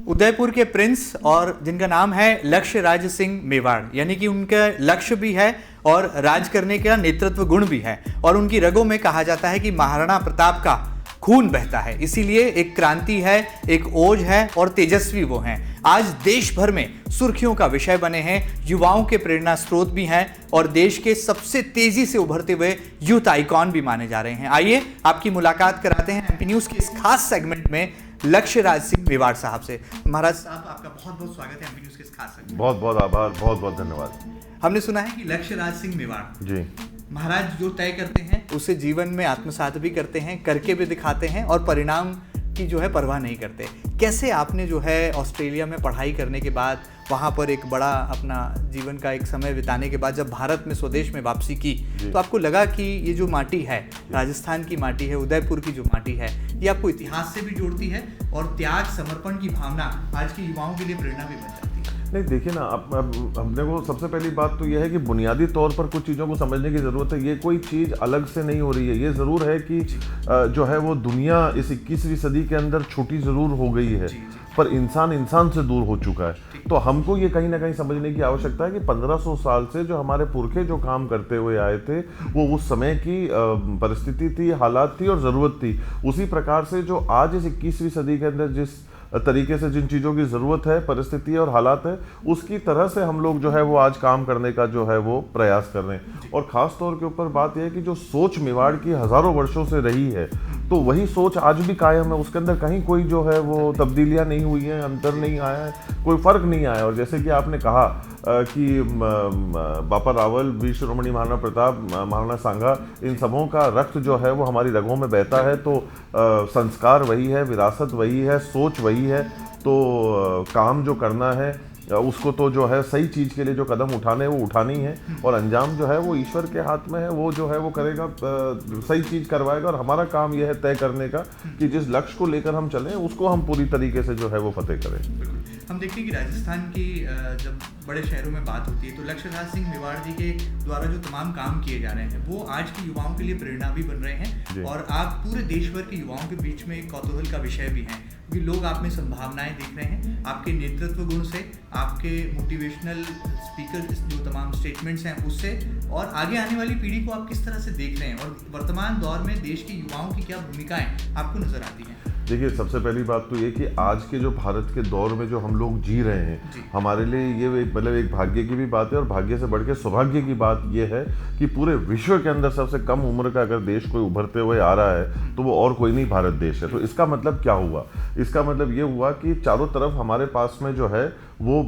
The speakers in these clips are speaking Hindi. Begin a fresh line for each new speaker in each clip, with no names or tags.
उदयपुर के प्रिंस और जिनका नाम है लक्ष्य राज सिंह मेवाड़, यानी कि उनका लक्ष्य भी है और राज करने का नेतृत्व गुण भी है, और उनकी रगों में कहा जाता है कि महाराणा प्रताप का खून बहता है। इसीलिए एक क्रांति है, एक ओज है और तेजस्वी वो हैं। आज देश भर में सुर्खियों का विषय बने हैं, युवाओं के प्रेरणा स्रोत भी हैं और देश के सबसे तेजी से उभरते हुए यूथ आइकॉन भी माने जा रहे हैं। आइए आपकी मुलाकात कराते हैं एमपी न्यूज के इस खास सेगमेंट में लक्ष्य राज सिंह मेवाड़ साहब से। महाराज साहब, आपका बहुत बहुत स्वागत है एमपी न्यूज के इस खास सेगमेंट।
बहुत बहुत आभार, बहुत बहुत धन्यवाद।
हमने सुना है कि लक्ष्य राज सिंह मेवाड़
जी,
महाराज जो तय करते हैं उसे जीवन में आत्मसात भी करते हैं, करके भी दिखाते हैं और परिणाम की जो है परवाह नहीं करते। कैसे आपने जो है ऑस्ट्रेलिया में पढ़ाई करने के बाद, वहाँ पर एक बड़ा अपना जीवन का एक समय बिताने के बाद जब भारत में स्वदेश में वापसी की, तो आपको लगा कि ये जो माटी है, राजस्थान की माटी है, उदयपुर की जो माटी है, ये आपको इतिहास से भी जोड़ती है और त्याग समर्पण की भावना आज के युवाओं के लिए प्रेरणा भी बन जाती है?
नहीं देखिए ना, अब हमने को सबसे पहली बात तो यह है कि बुनियादी तौर पर कुछ चीज़ों को समझने की ज़रूरत है। ये कोई चीज़ अलग से नहीं हो रही है। ये ज़रूर है कि जो है वो दुनिया इस 21वीं सदी के अंदर छोटी ज़रूर हो गई है, पर इंसान से दूर हो चुका है। तो हमको ये कहीं ना कहीं समझने की आवश्यकता है कि 1500 साल से जो हमारे पुरखे जो काम करते हुए आए थे, वो उस समय की परिस्थिति थी, हालात थी और ज़रूरत थी। उसी प्रकार से जो आज इस 21वीं सदी के अंदर जिस तरीके से जिन चीज़ों की ज़रूरत है, परिस्थिति और हालात है, उसकी तरह से हम लोग जो है वो आज काम करने का जो है वो प्रयास कर रहे हैं। और ख़ास तौर के ऊपर बात यह है कि जो सोच मेवाड़ की हज़ारों वर्षों से रही है, तो वही सोच आज भी कायम है। उसके अंदर कहीं कोई जो है वो तब्दीलियां नहीं हुई हैं, अंतर नहीं आया है, कोई फ़र्क नहीं आया। और जैसे कि आपने कहा कि बापा रावल, वीर शिरोमणि महाराणा प्रताप, महाराणा सांगा, इन सबों का रक्त जो है वो हमारी रगों में बहता है। तो संस्कार वही है, विरासत वही है, सोच वही है। तो काम जो करना है उसको तो जो है सही चीज़ के लिए जो कदम उठाने हैं वो उठानी है, और अंजाम जो है वो ईश्वर के हाथ में है। वो जो है वो करेगा, सही चीज़ करवाएगा। और हमारा काम यह है तय करने का कि जिस लक्ष्य को लेकर हम चलें उसको हम पूरी तरीके से जो है वो फतेह करें।
हम देखते हैं कि राजस्थान की जब बड़े शहरों में बात होती है तो लक्ष्य राज सिंह मेवाड़ जी के द्वारा जो तमाम काम किए जा रहे हैं वो आज के युवाओं के लिए प्रेरणा भी बन रहे हैं, और आप पूरे देश भर के युवाओं के बीच में एक कौतूहल का विषय भी हैं, क्योंकि लोग आप में संभावनाएं देख रहे हैं। आपके नेतृत्व गुण से, आपके मोटिवेशनल स्पीकर जो तमाम स्टेटमेंट्स हैं उससे, और आगे आने वाली पीढ़ी को आप किस तरह से देख रहे हैं, और वर्तमान दौर में देश के युवाओं की क्या भूमिकाएं आपको नजर आती हैं?
देखिए, सबसे पहली बात तो ये कि आज के जो भारत के दौर में जो हम लोग जी रहे हैं, हमारे लिए ये मतलब एक भाग्य की भी बात है, और भाग्य से बढ़ के सौभाग्य की बात ये है कि पूरे विश्व के अंदर सबसे कम उम्र का अगर देश कोई उभरते हुए आ रहा है तो वो और कोई नहीं, भारत देश है। तो इसका मतलब क्या हुआ? इसका मतलब ये हुआ कि चारों तरफ हमारे पास में जो है वो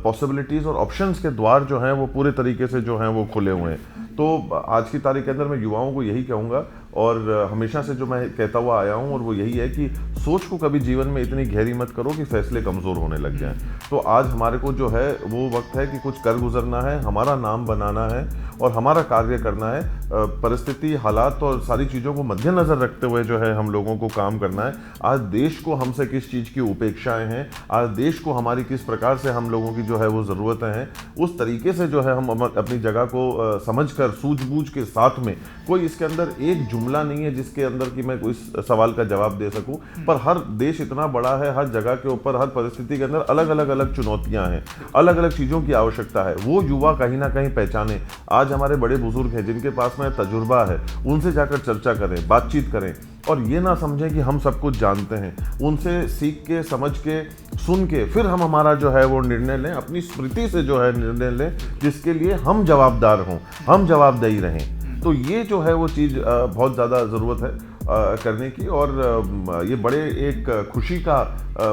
पॉसिबिलिटीज़ और ऑप्शंस के द्वार जो हैं वो पूरे तरीके से जो हैं वो खुले हुए हैं। तो आज की तारीख के अंदर मैं युवाओं को यही कहूँगा, और हमेशा से जो मैं कहता हुआ आया हूँ, और वो यही है कि सोच को कभी जीवन में इतनी गहरी मत करो कि फैसले कमज़ोर होने लग जाएं। तो आज हमारे को जो है वो वक्त है कि कुछ कर गुजरना है, हमारा नाम बनाना है और हमारा कार्य करना है। परिस्थिति, हालात और सारी चीज़ों को मद्देनज़र रखते हुए जो है हम लोगों को काम करना है। आज देश को हमसे किस चीज़ की उपेक्षाएँ हैं, आज देश को हमारी किस प्रकार से हम लोगों की जो है वो ज़रूरतें हैं, उस तरीके से जो है हम अपनी जगह को समझकर सूझबूझ के साथ में, कोई इसके अंदर एक जुमला नहीं है जिसके अंदर कि मैं कोई सवाल का जवाब दे सकूं, पर हर देश इतना बड़ा है, हर जगह के ऊपर, हर परिस्थिति के अंदर अलग अलग चुनौतियां हैं, अलग अलग चीज़ों की आवश्यकता है। वो युवा कहीं ना कहीं पहचाने। आज हमारे बड़े बुजुर्ग हैं जिनके पास में तजुर्बा है, उनसे जाकर चर्चा करें, बातचीत करें, और ये ना समझें कि हम सब कुछ जानते हैं। उनसे सीख के, समझ के, सुन के फिर हम हमारा जो है वो निर्णय लें, अपनी स्मृति से जो है निर्णय लें जिसके लिए हम जवाबदार हों, हम जवाबदेही रहें। तो ये जो है वो चीज़ बहुत ज़्यादा ज़रूरत है करने की, और ये बड़े एक खुशी का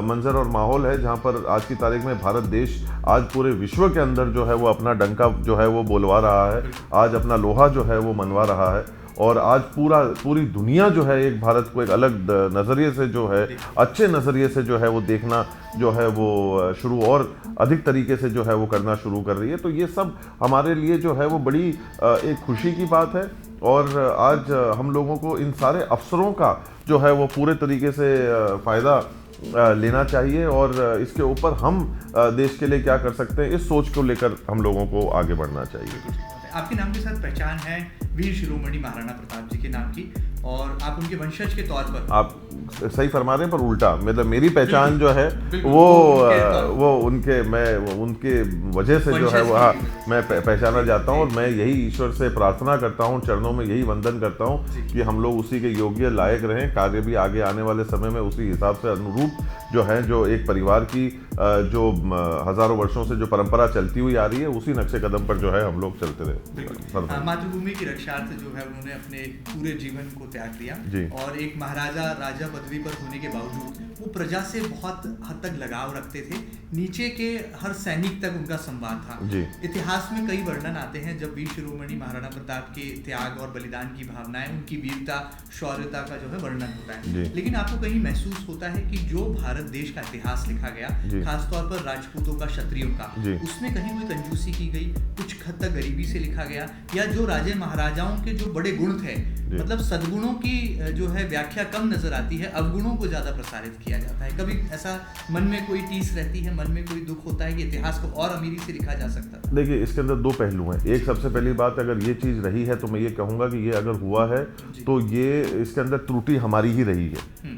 मंजर और माहौल है जहाँ पर आज की तारीख में भारत देश आज पूरे विश्व के अंदर जो है वो अपना डंका जो है वो बोलवा रहा है, आज अपना लोहा जो है वो मनवा रहा है, और आज पूरी दुनिया जो है एक भारत को एक अलग नज़रिए से जो है, अच्छे नज़रिए से जो है वो देखना जो है वो शुरू और अधिक तरीके से जो है वो करना शुरू कर रही है। तो ये सब हमारे लिए जो है वो बड़ी एक खुशी की बात है, और आज हम लोगों को इन सारे अवसरों का जो है वो पूरे तरीके से फ़ायदा लेना चाहिए और इसके ऊपर हम देश के लिए क्या कर सकते हैं, इस सोच को लेकर हम लोगों को आगे बढ़ना चाहिए।
आपके नाम के साथ पहचान है वीर शिरोमणि महाराणा प्रताप जी के नाम की, और आप उनके वंशज के तौर पर।
आप सही फरमा रहे हैं, पर उल्टा, मतलब मेरी पहचान जो है वो उनके वजह से जो है वो मैं पहचाना जाता हूँ, और मैं यही ईश्वर से प्रार्थना करता हूँ, चरणों में यही वंदन करता हूँ कि हम लोग उसी के योग्य लायक रहें, कार्य भी आगे आने वाले समय में उसी हिसाब से अनुरूप जो है, जो एक परिवार की जो हजारों वर्षों से जो परंपरा चलती हुई आ रही है, उसी नक्शे कदम पर जो है हम लोग चलते रहे।
मातृभूमि की रक्षार्थ जो है उन्होंने अपने पूरे जीवन को त्याग दिया, और एक महाराजा राजा पदवी पर होने के बावजूद वो प्रजा से बहुत हद तक लगाव रखते थे, नीचे के हर सैनिक तक उनका संवाद था। इतिहास में कई वर्णन आते हैं जब वीर शिरोमणि महाराणा प्रताप के त्याग और बलिदान की भावनाएं, उनकी वीरता शौर्यता का जो है वर्णन होता है, लेकिन आपको कहीं महसूस होता है कि जो भारत देश का इतिहास लिखा गया, खासतौर पर राजपूतों का, क्षत्रियों का, उसमें कहीं कोई कंजूसी की गई, कुछ हद तक गरीबी से लिखा गया, या जो राजे महाराजाओं के जो बड़े गुण थे, मतलब सद्गुणों की जो है व्याख्या कम नजर आती है, अवगुणों को ज्यादा प्रसारित किया जाता है। कभी ऐसा मन में कोई टीस रहती है, मन में कोई दुख होता है कि इतिहास को और अमीरी से लिखा जा सकता है?
देखिए, इसके अंदर दो पहलू हैं। एक, सबसे पहली बात, अगर ये चीज़ रही है तो मैं ये कहूँगा कि ये अगर हुआ है तो ये इसके अंदर त्रुटि हमारी ही रही है,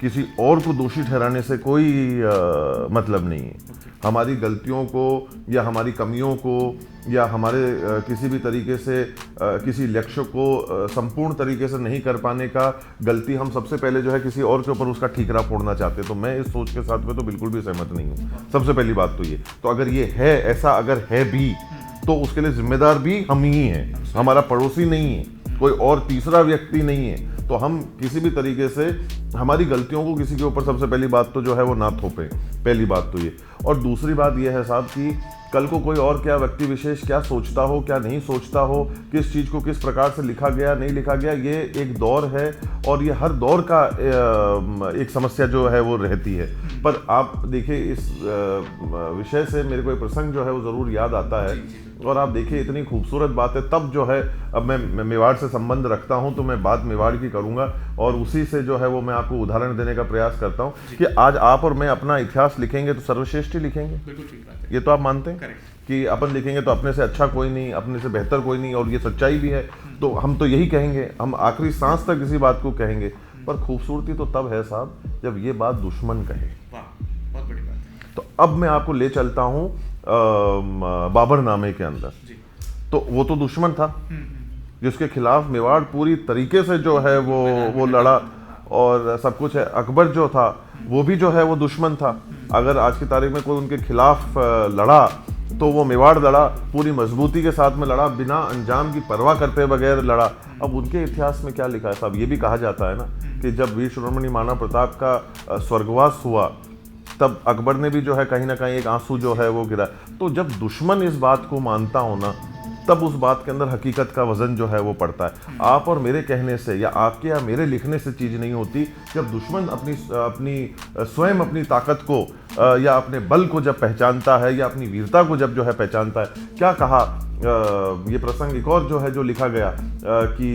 किसी और को दोषी ठहराने से कोई मतलब नहीं है। हमारी गलतियों को या हमारी कमियों को या हमारे किसी भी तरीके से किसी लक्ष्य को संपूर्ण तरीके से नहीं कर पाने का गलती हम सबसे पहले जो है किसी और के ऊपर उसका ठीकरा फोड़ना चाहते हैं। तो मैं इस सोच के साथ में तो बिल्कुल भी सहमत नहीं हूँ। सबसे पहली बात तो ये, तो अगर ये है, ऐसा अगर है भी, तो उसके लिए जिम्मेदार भी हम ही हैं, हमारा पड़ोसी नहीं है, कोई और तीसरा व्यक्ति नहीं है। तो हम किसी भी तरीके से हमारी गलतियों को किसी के ऊपर सबसे पहली बात तो जो है वो ना थोपें, पहली बात तो ये। और दूसरी बात ये है साहब कि कल को कोई और क्या व्यक्ति विशेष क्या सोचता हो, क्या नहीं सोचता हो, किस चीज़ को किस प्रकार से लिखा गया, नहीं लिखा गया, ये एक दौर है और ये हर दौर का एक समस्या जो है वो रहती है। पर आप देखिए, इस विषय से मेरे को एक प्रसंग जो है वो ज़रूर याद आता है, और आप देखिए इतनी खूबसूरत बात है। तब जो है, अब मैं मेवाड़ से संबंध रखता हूं तो मैं बात मेवाड़ की करूंगा, और उसी से जो है वो मैं आपको उदाहरण देने का प्रयास करता हूं कि आज आप और मैं अपना इतिहास लिखेंगे तो सर्वश्रेष्ठ ही लिखेंगे।
बिल्कुल ठीक बात है।
ये तो आप मानते हैं कि अपन लिखेंगे तो अपने से अच्छा कोई नहीं, अपने से बेहतर कोई नहीं, और ये सच्चाई भी है। तो हम तो यही कहेंगे, हम आखिरी सांस तक इसी बात को कहेंगे। पर खूबसूरती तो तब है साहब जब ये बात दुश्मन कहे।
बहुत बड़ी बात है।
तो अब मैं आपको ले चलता हूँ बाबरनामे के अंदर। तो वो तो दुश्मन था जिसके खिलाफ मेवाड़ पूरी तरीके से जो है वो लड़ा और सब कुछ है। अकबर जो था वो भी जो है वो दुश्मन था। अगर आज की तारीख में कोई उनके खिलाफ लड़ा तो वो मेवाड़ लड़ा, पूरी मजबूती के साथ में लड़ा, बिना अंजाम की परवाह करते बगैर लड़ा। अब उनके इतिहास में क्या लिखा है साहब? ये भी कहा जाता है ना कि जब वीर शिरोमणि महाराणा प्रताप का स्वर्गवास हुआ तब अकबर ने भी जो है कहीं ना कहीं एक आंसू जो है वो गिरा। तो जब दुश्मन इस बात को मानता हो ना, तब उस बात के अंदर हकीकत का वजन जो है वो पड़ता है। आप और मेरे कहने से या आपके या मेरे लिखने से चीज़ नहीं होती। जब दुश्मन अपनी स्वयं अपनी ताकत को या अपने बल को जब पहचानता है या अपनी वीरता को जब जो है पहचानता है। क्या कहा ये प्रसंग एक और जो है जो लिखा गया कि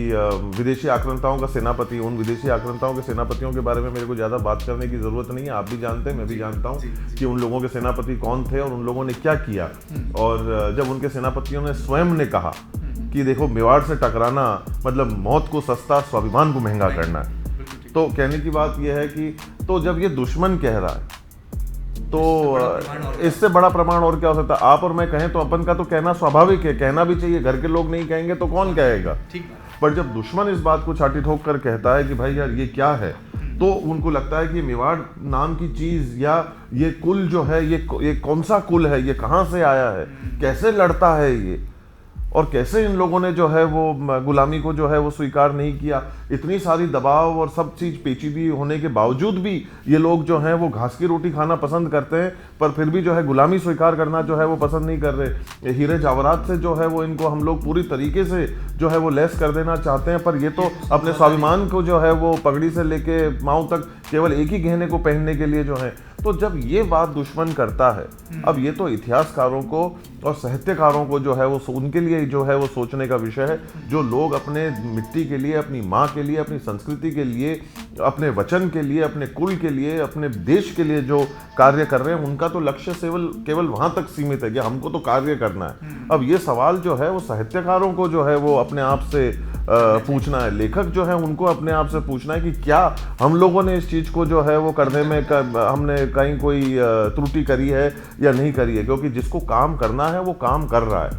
विदेशी आक्रांताओं का सेनापति, उन विदेशी आक्रांताओं के सेनापतियों के बारे में मेरे को ज़्यादा बात करने की ज़रूरत नहीं है। आप भी जानते हैं, मैं भी जानता हूँ कि उन लोगों के सेनापति कौन थे और उन लोगों ने क्या किया। और जब उनके सेनापतियों ने स्वयं ने कहा कि देखो, मेवाड़ से टकराना मतलब मौत को सस्ता, स्वाभिमान को महंगा करना है। तो कहने की बात यह है कि तो जब ये दुश्मन कह रहा है तो इससे बड़ा प्रमाण और क्या हो सकता है? आप और मैं कहें तो अपन का तो कहना स्वाभाविक है, कहना भी चाहिए। घर के लोग नहीं कहेंगे तो कौन कहेगा? पर जब दुश्मन इस बात को छाती ठोक कर कहता है कि भाई यार ये क्या है, तो उनको लगता है कि मेवाड़ नाम की चीज या ये कुल जो है ये कौन सा कुल है, ये कहाँ से आया है, कैसे लड़ता है ये, और कैसे इन लोगों ने जो है वो गुलामी को जो है वो स्वीकार नहीं किया। इतनी सारी दबाव और सब चीज़ पेचीदी होने के बावजूद भी ये लोग जो हैं वो घास की रोटी खाना पसंद करते हैं, पर फिर भी जो है गुलामी स्वीकार करना जो है वो पसंद नहीं कर रहे। हीरे जवाहरात से जो है वो इनको हम लोग पूरी तरीके से जो है वो लेस कर देना चाहते हैं, पर ये तो अपने स्वाभिमान को जो है वो पगड़ी से लेके पाँव तक केवल एक ही गहने को पहनने के लिए जो है। तो जब ये बात दुश्मन करता है, अब ये तो इतिहासकारों को और साहित्यकारों को जो है वो उनके लिए जो है वो सोचने का विषय है। जो लोग अपने मिट्टी के लिए, अपनी माँ के लिए, अपनी संस्कृति के लिए, अपने वचन के लिए, अपने कुल के लिए, अपने देश के लिए जो कार्य कर रहे हैं, उनका तो लक्ष्य केवल वहां तक सीमित है कि हमको तो कार्य करना है। अब ये सवाल जो है वो साहित्यकारों को जो है वो अपने आप से पूछना है, लेखक जो है उनको अपने आप से पूछना है कि क्या हम लोगों ने इस चीज को जो है वो करने में हमने कहीं कोई त्रुटि करी है या नहीं करी है। क्योंकि जिसको काम करना है वो काम कर रहा है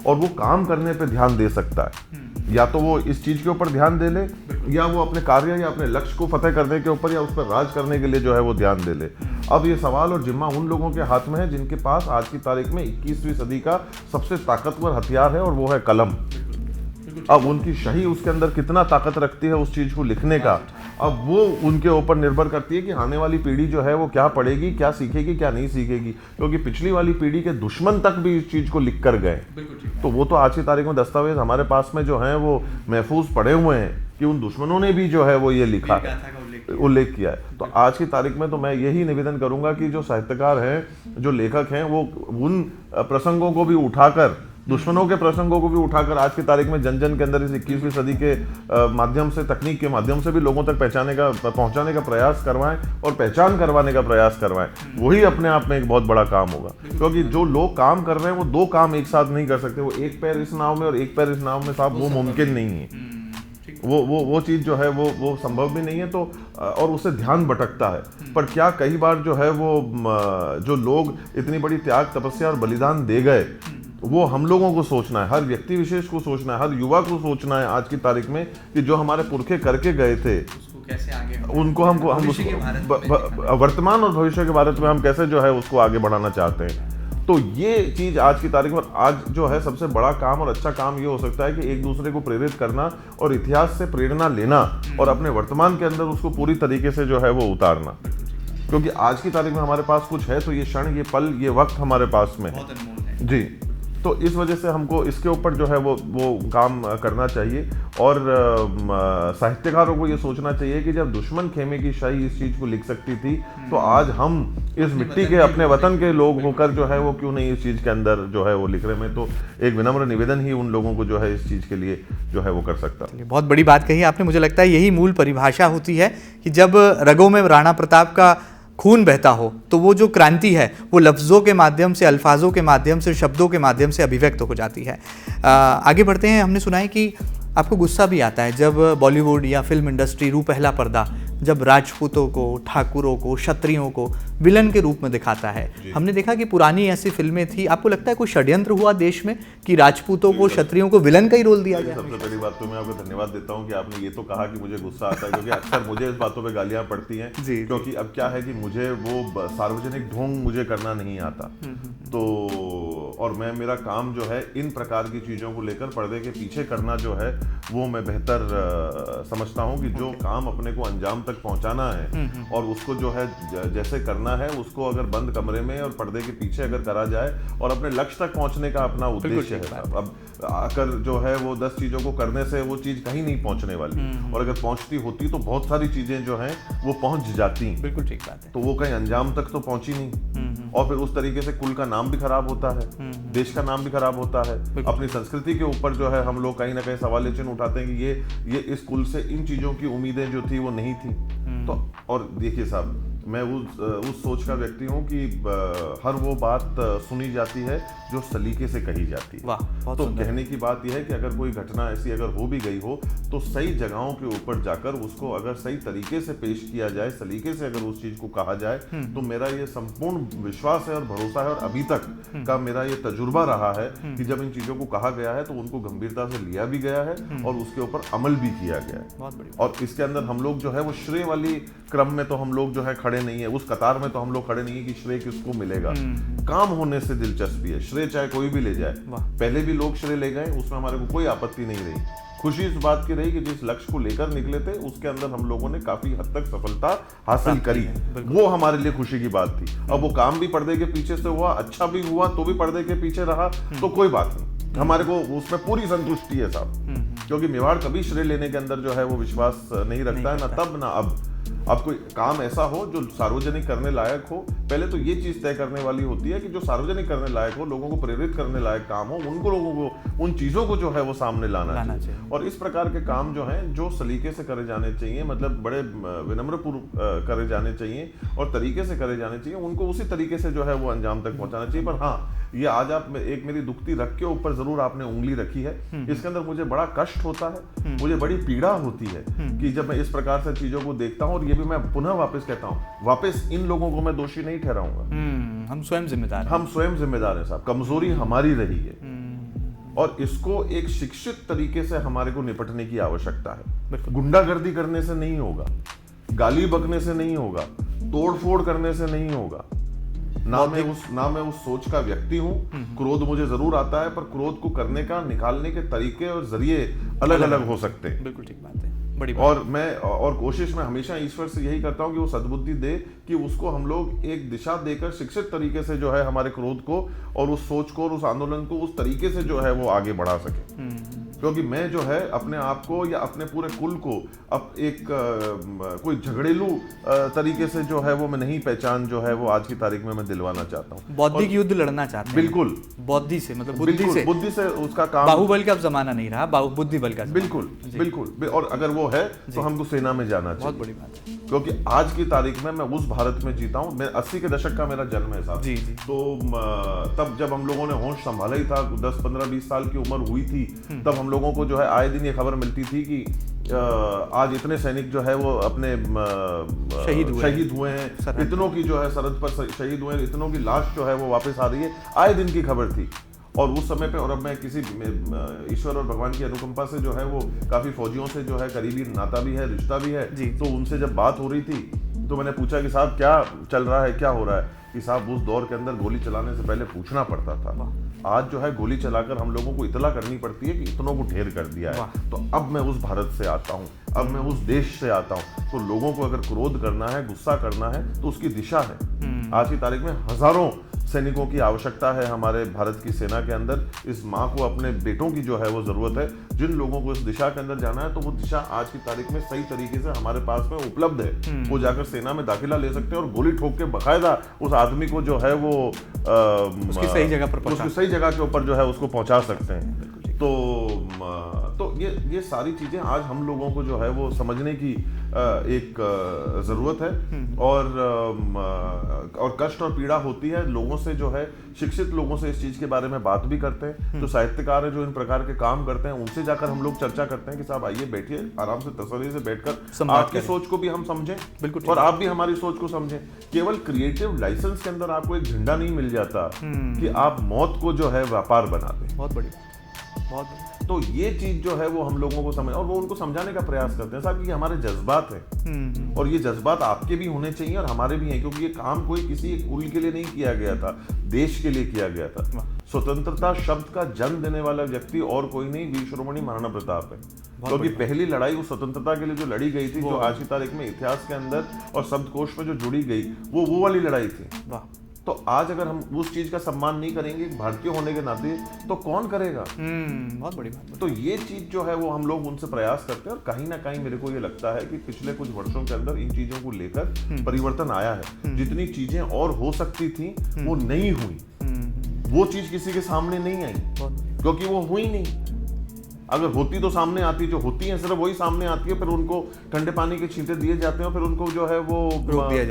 और वो काम करने पे ध्यान दे सकता है। या तो वो इस चीज के ऊपर ध्यान दे ले, या वो अपने कार्य या अपने लक्ष्य को फतेह करने के ऊपर या उस पर राज करने के लिए जो है वो ध्यान दे ले। अब ये सवाल और जिम्मा उन लोगों के हाथ में है जिनके पास आज की तारीख में 21वीं सदी का सबसे ताकतवर हथियार है और वो है कलम। अब उनकी शही उसके अंदर कितना ताकत रखती है उस चीज को लिखने का, अब वो उनके ऊपर निर्भर करती है कि आने वाली पीढ़ी जो है वो क्या पढ़ेगी, क्या सीखेगी, क्या नहीं सीखेगी। क्योंकि पिछली वाली पीढ़ी के दुश्मन तक भी इस चीज को लिख कर गए, तो वो तो आज की तारीख में दस्तावेज हमारे पास में जो है वो महफूज पड़े हुए हैं कि उन दुश्मनों ने भी जो है वो ये लिखा है, उल्लेख किया है। तो आज की तारीख में तो मैं यही निवेदन करूंगा कि जो साहित्यकार हैं, जो लेखक हैं, वो उन प्रसंगों को भी उठाकर, दुश्मनों के प्रसंगों को भी उठाकर आज की तारीख में जन जन के अंदर इस 21वीं सदी के माध्यम से, तकनीक के माध्यम से भी लोगों तक पहुंचाने का प्रयास करवाएं और पहचान करवाने का प्रयास करवाएं। वही अपने आप में एक बहुत बड़ा काम होगा। क्योंकि जो लोग काम कर रहे हैं वो दो काम एक साथ नहीं कर सकते। वो एक पैर इस नाव में और एक पैर इस नाव में, साहब वो मुमकिन नहीं है। वो चीज जो है वो संभव भी नहीं है। तो और उससे ध्यान भटकता है। पर क्या कई बार जो है वो जो लोग इतनी बड़ी त्याग, तपस्या और बलिदान दे गए, वो हम लोगों को सोचना है, हर व्यक्ति विशेष को सोचना है, हर युवा को सोचना है आज की तारीख में कि जो हमारे पुरखे करके गए थे
उसको कैसे आगे,
उनको हम वर्तमान और भविष्य के भारत में हम कैसे जो है उसको आगे बढ़ाना चाहते हैं। तो ये चीज आज की तारीख में आज जो है सबसे बड़ा काम और अच्छा काम ये हो सकता है कि एक दूसरे को प्रेरित करना और इतिहास से प्रेरणा लेना और अपने वर्तमान के अंदर उसको पूरी तरीके से जो है वो उतारना। क्योंकि आज की तारीख में हमारे पास कुछ है तो ये क्षण, ये पल, ये वक्त हमारे पास में है जी। तो इस वजह से हमको इसके ऊपर जो है वो काम करना चाहिए। और साहित्यकारों को ये सोचना चाहिए कि जब दुश्मन खेमे की शाही इस चीज़ को लिख सकती थी, तो आज हम इस मिट्टी के, अपने वतन के लोग होकर जो है वो क्यों नहीं इस चीज़ के अंदर जो है वो लिख रहे हैं। तो एक विनम्र निवेदन ही उन लोगों को जो है इस चीज़ के लिए जो है वो कर सकता है।
बहुत बड़ी बात कही आपने। मुझे लगता है यही मूल परिभाषा होती है कि जब रगों में राणा प्रताप का खून बहता हो तो वो जो क्रांति है वो लफ्ज़ों के माध्यम से, अल्फाजों के माध्यम से, शब्दों के माध्यम से अभिव्यक्त हो जाती है। आगे बढ़ते हैं। हमने सुना है कि आपको गुस्सा भी आता है जब बॉलीवुड या फिल्म इंडस्ट्री, रू पहला पर्दा, जब राजपूतों को, ठाकुरों को, क्षत्रियों को विलन के रूप में दिखाता है। हमने देखा कि पुरानी ऐसी फिल्में थी। आपको लगता है कोई षड्यंत्र हुआ देश में कि राजपूतों को, क्षत्रियों को विलन का ही रोल दिया गया?
सबसे पहली बात तो मैं आपको धन्यवाद देता हूं कि आपने ये तो कहा कि मुझे गुस्सा आता है, क्योंकि अक्सर मुझे इस बातों पे गालियां पड़ती हैं। क्योंकि अब क्या है कि मुझे वो सार्वजनिक ढोंग मुझे करना नहीं आता। तो और मेरा काम जो है इन प्रकार की चीज़ों को लेकर पर्दे के पीछे करना जो है वो मैं बेहतर समझता हूं कि जो काम अपने को अंजाम तक पहुंचाना है और उसको जो है जैसे करना है, उसको अगर बंद कमरे में और पर्दे के पीछे अगर करा जाए और अपने लक्ष्य तक पहुंचने का अपना उद्देश्य है। अब आकर जो है वो 10 चीज़ों को करने से वो चीज़ कहीं नहीं पहुंचने वाली, और अगर पहुंचती होती तो बहुत सारी चीज़ें जो हैं वो पहुंच जाती।
बिल्कुल ठीक बात है।
तो वो कहीं अंजाम तक तो पहुंची नहीं, और फिर उस तरीके से कुल का नाम भी खराब होता है, देश का नाम भी खराब होता है। अपनी संस्कृति के ऊपर जो है हम लोग कहीं ना कहीं सवाल चिन्ह उठाते हैं कि ये इस कुल से इन चीज़ों की उम्मीदें जो थी वो नहीं थी। तो और देखिए साहब, मैं उस सोच का व्यक्ति हूँ कि हर वो बात सुनी जाती है जो सलीके से कही जाती है। तो कहने की बात यह है कि अगर कोई घटना ऐसी अगर हो भी गई हो तो सही जगहों के ऊपर जाकर उसको अगर सही तरीके से पेश किया जाए, सलीके से अगर उस चीज को कहा जाए, तो मेरा ये संपूर्ण विश्वास है और भरोसा है और अभी तक का मेरा ये तजुर्बा रहा है कि जब इन चीजों को कहा गया है तो उनको गंभीरता से लिया भी गया है और उसके ऊपर अमल भी किया गया है। और इसके अंदर हम लोग जो है वो श्रेय वाली क्रम में तो हम लोग जो है खड़े नहीं है, उस कतार में तो हम लोग खड़े नहीं है कि श्रेय किसको मिलेगा। काम होने से दिलचस्पी है, श्रेय चाहे कोई भी ले जाए। पहले भी लोग श्रेय ले गए, उसमें हमारे को कोई आपत्ति नहीं रही। खुशी इस बात की रही कि जिस लक्ष्य को लेकर निकले थे उसके अंदर हम लोगों ने काफी हद तक सफलता हासिल करी, वो हमारे लिए खुशी की बात थी। अब वो काम भी पर्दे के पीछे से हुआ, अच्छा भी हुआ तो भी पर्दे के पीछे रहा, तो कोई बात नहीं, हमारे को उसमें पूरी संतुष्टि है साहब। क्योंकि मेवाड़ कभी श्रेय लेने के अंदर जो है वो विश्वास नहीं रखता है, ना तब ना अब। आपको काम ऐसा हो जो सार्वजनिक करने लायक हो। पहले तो ये चीज तय करने वाली होती है कि जो सार्वजनिक करने लायक हो, लोगों को प्रेरित करने लायक काम हो, उनको लोगों को उन चीजों को जो है वो सामने लाना चाहिए। और इस प्रकार के काम जो हैं जो सलीके से करे जाने चाहिए, मतलब बड़े विनम्र पूर्व करे जाने चाहिए और तरीके से करे जाने चाहिए, उनको उसी तरीके से जो है वो अंजाम तक पहुंचाना चाहिए। पर हाँ, ये आज आप एक मेरी दुखती रख के ऊपर जरूर आपने उंगली रखी है। इसके अंदर मुझे बड़ा कष्ट होता है, मुझे बड़ी पीड़ा होती है कि जब मैं इस प्रकार से चीजों को देखता हूं। और ये भी मैं पुनः वापस कहता हूं, वापस इन लोगों को मैं दोषी नहीं ठहराऊंगा।
हम स्वयं जिम्मेदार हैं।
हम स्वयं जिम्मेदार हैं साहब, कमजोरी हमारी रही है और इसको एक शिक्षित तरीके से हमारे को निपटने की आवश्यकता है। गुंडागर्दी करने से नहीं होगा, गाली बकने से नहीं होगा, तोड़फोड़ करने से नहीं होगा। ना मैं उस सोच का व्यक्ति हूं। क्रोध मुझे जरूर आता है, पर क्रोध को करने का, निकालने के तरीके और जरिए अलग अलग हो सकते हैं।
बिल्कुल ठीक बात है, बड़ी बात।
और कोशिश में हमेशा ईश्वर से यही करता हूं कि वो सद्बुद्धि दे कि उसको हम लोग एक दिशा देकर शिक्षित तरीके से जो है हमारे क्रोध को और उस सोच को और उस आंदोलन को उस तरीके से जो है वो आगे बढ़ा सके। क्योंकि मैं जो है अपने आप को या अपने पूरे कुल को अब एक कोई झगड़ेलू तरीके से जो है वो मैं नहीं पहचान जो है वो आज की तारीख में मैं दिलवाना चाहता हूँ।
बौद्धिक युद्ध लड़ना चाहते हैं।
बिल्कुल
बौद्धि से, मतलब
बुद्धि से उसका काम।
बाहुबल का अब जमाना नहीं रहा, बुद्धि बल का।
बिल्कुल। और अगर वो है तो हमको सेना में जाना चाहिए।
बहुत बड़ी बात है।
क्योंकि आज की तारीख में मैं उस भारत में जीता हूँ। मैं 80 के दशक का मेरा जन्म है साहब।
जी।
तो तब जब हम लोगों ने होश संभाला ही था, 10, 15, 20 साल की उम्र हुई थी, तब हम लोगों को जो है आए दिन ये खबर मिलती थी कि आज इतने सैनिक जो है वो अपने शहीद हुए हैं, इतनों की जो है सरहद पर शहीद हुए हैं, इतनों की लाश जो है वो वापस आ रही है, आए दिन की खबर थी। और उस समय पे, और अब मैं किसी ईश्वर और भगवान की अनुकंपा से जो है वो काफी फौजियों से जो है करीबी नाता भी है, रिश्ता भी है। तो उनसे जब बात हो रही थी तो मैंने पूछा कि साहब क्या चल रहा है, क्या हो रहा है? कि साहब उस दौर के अंदर गोली चलाने से पहले पूछना पड़ता था, आज जो है गोली चलाकर हम लोगों को इतला करनी पड़ती है कि इतनों को ढेर कर दिया है। तो अब मैं उस भारत से आता हूँ, अब मैं उस देश से आता हूँ। तो लोगों को अगर क्रोध करना है, गुस्सा करना है, तो उसकी दिशा है। आज की तारीख में हजारों सैनिकों की आवश्यकता है हमारे भारत की सेना के अंदर। इस माँ को अपने बेटों की जो है वो जरूरत है। जिन लोगों को इस दिशा के अंदर जाना है तो वो दिशा आज की तारीख में सही तरीके से हमारे पास में उपलब्ध है। वो जाकर सेना में दाखिला ले सकते हैं और गोली ठोक के बकायदा उस आदमी को जो है वो
उसकी सही
जगह के ऊपर जो है उसको पहुंचा सकते हैं। तो ये सारी चीजें आज हम लोगों को जो है वो समझने की एक जरूरत है। और कष्ट और पीड़ा होती है लोगों से, जो है शिक्षित लोगों से इस चीज के बारे में बात भी करते हैं। जो साहित्यकार है, जो इन प्रकार के काम करते हैं, उनसे जाकर हम लोग चर्चा करते हैं कि साहब आइए बैठिए, आराम से तसल्ली से बैठकर आपकी सोच को भी हम समझें, बिल्कुल, और आप भी हमारी सोच को समझें। केवल क्रिएटिव लाइसेंस के अंदर आपको एक झंडा नहीं मिल जाता कि आप मौत को जो है व्यापार बना दें।
बहुत बड़ी बहुत।
तो ये चीज जो है वो हम लोगों को समझ, और वो उनको समझाने का प्रयास करते हैं साहब कि ये हमारे जज्बात हैं और ये जज्बात आपके भी होने चाहिए और हमारे भी हैं। क्योंकि ये काम कोई किसी कुल के लिए नहीं किया गया था, देश के लिए किया गया था। स्वतंत्रता शब्द का जन्म देने वाला व्यक्ति और कोई नहीं, वीर शिरोमणि महाराणा प्रताप है। क्योंकि पहली लड़ाई उस स्वतंत्रता के लिए जो लड़ी गई थी, जो आज की तारीख में इतिहास के अंदर और शब्दकोश में जो जुड़ी गई, वो वाली लड़ाई थी। तो आज अगर हम उस चीज का सम्मान नहीं करेंगे भारतीय होने के नाते, तो कौन करेगा?
बहुत बड़ी बात।
तो ये चीज जो है वो हम लोग उनसे प्रयास करते हैं और कहीं ना कहीं मेरे को ये लगता है कि पिछले कुछ वर्षों के अंदर इन चीजों को लेकर परिवर्तन आया है। जितनी चीजें और हो सकती थी वो नहीं हुई, वो चीज किसी के सामने नहीं आई क्योंकि वो हुई नहीं। अगर होती तो सामने आती, जो होती है सिर्फ वही सामने आती है, फिर उनको ठंडे पानी के छींटे दिए जाते हैं, फिर उनको जो है वो रोक दिया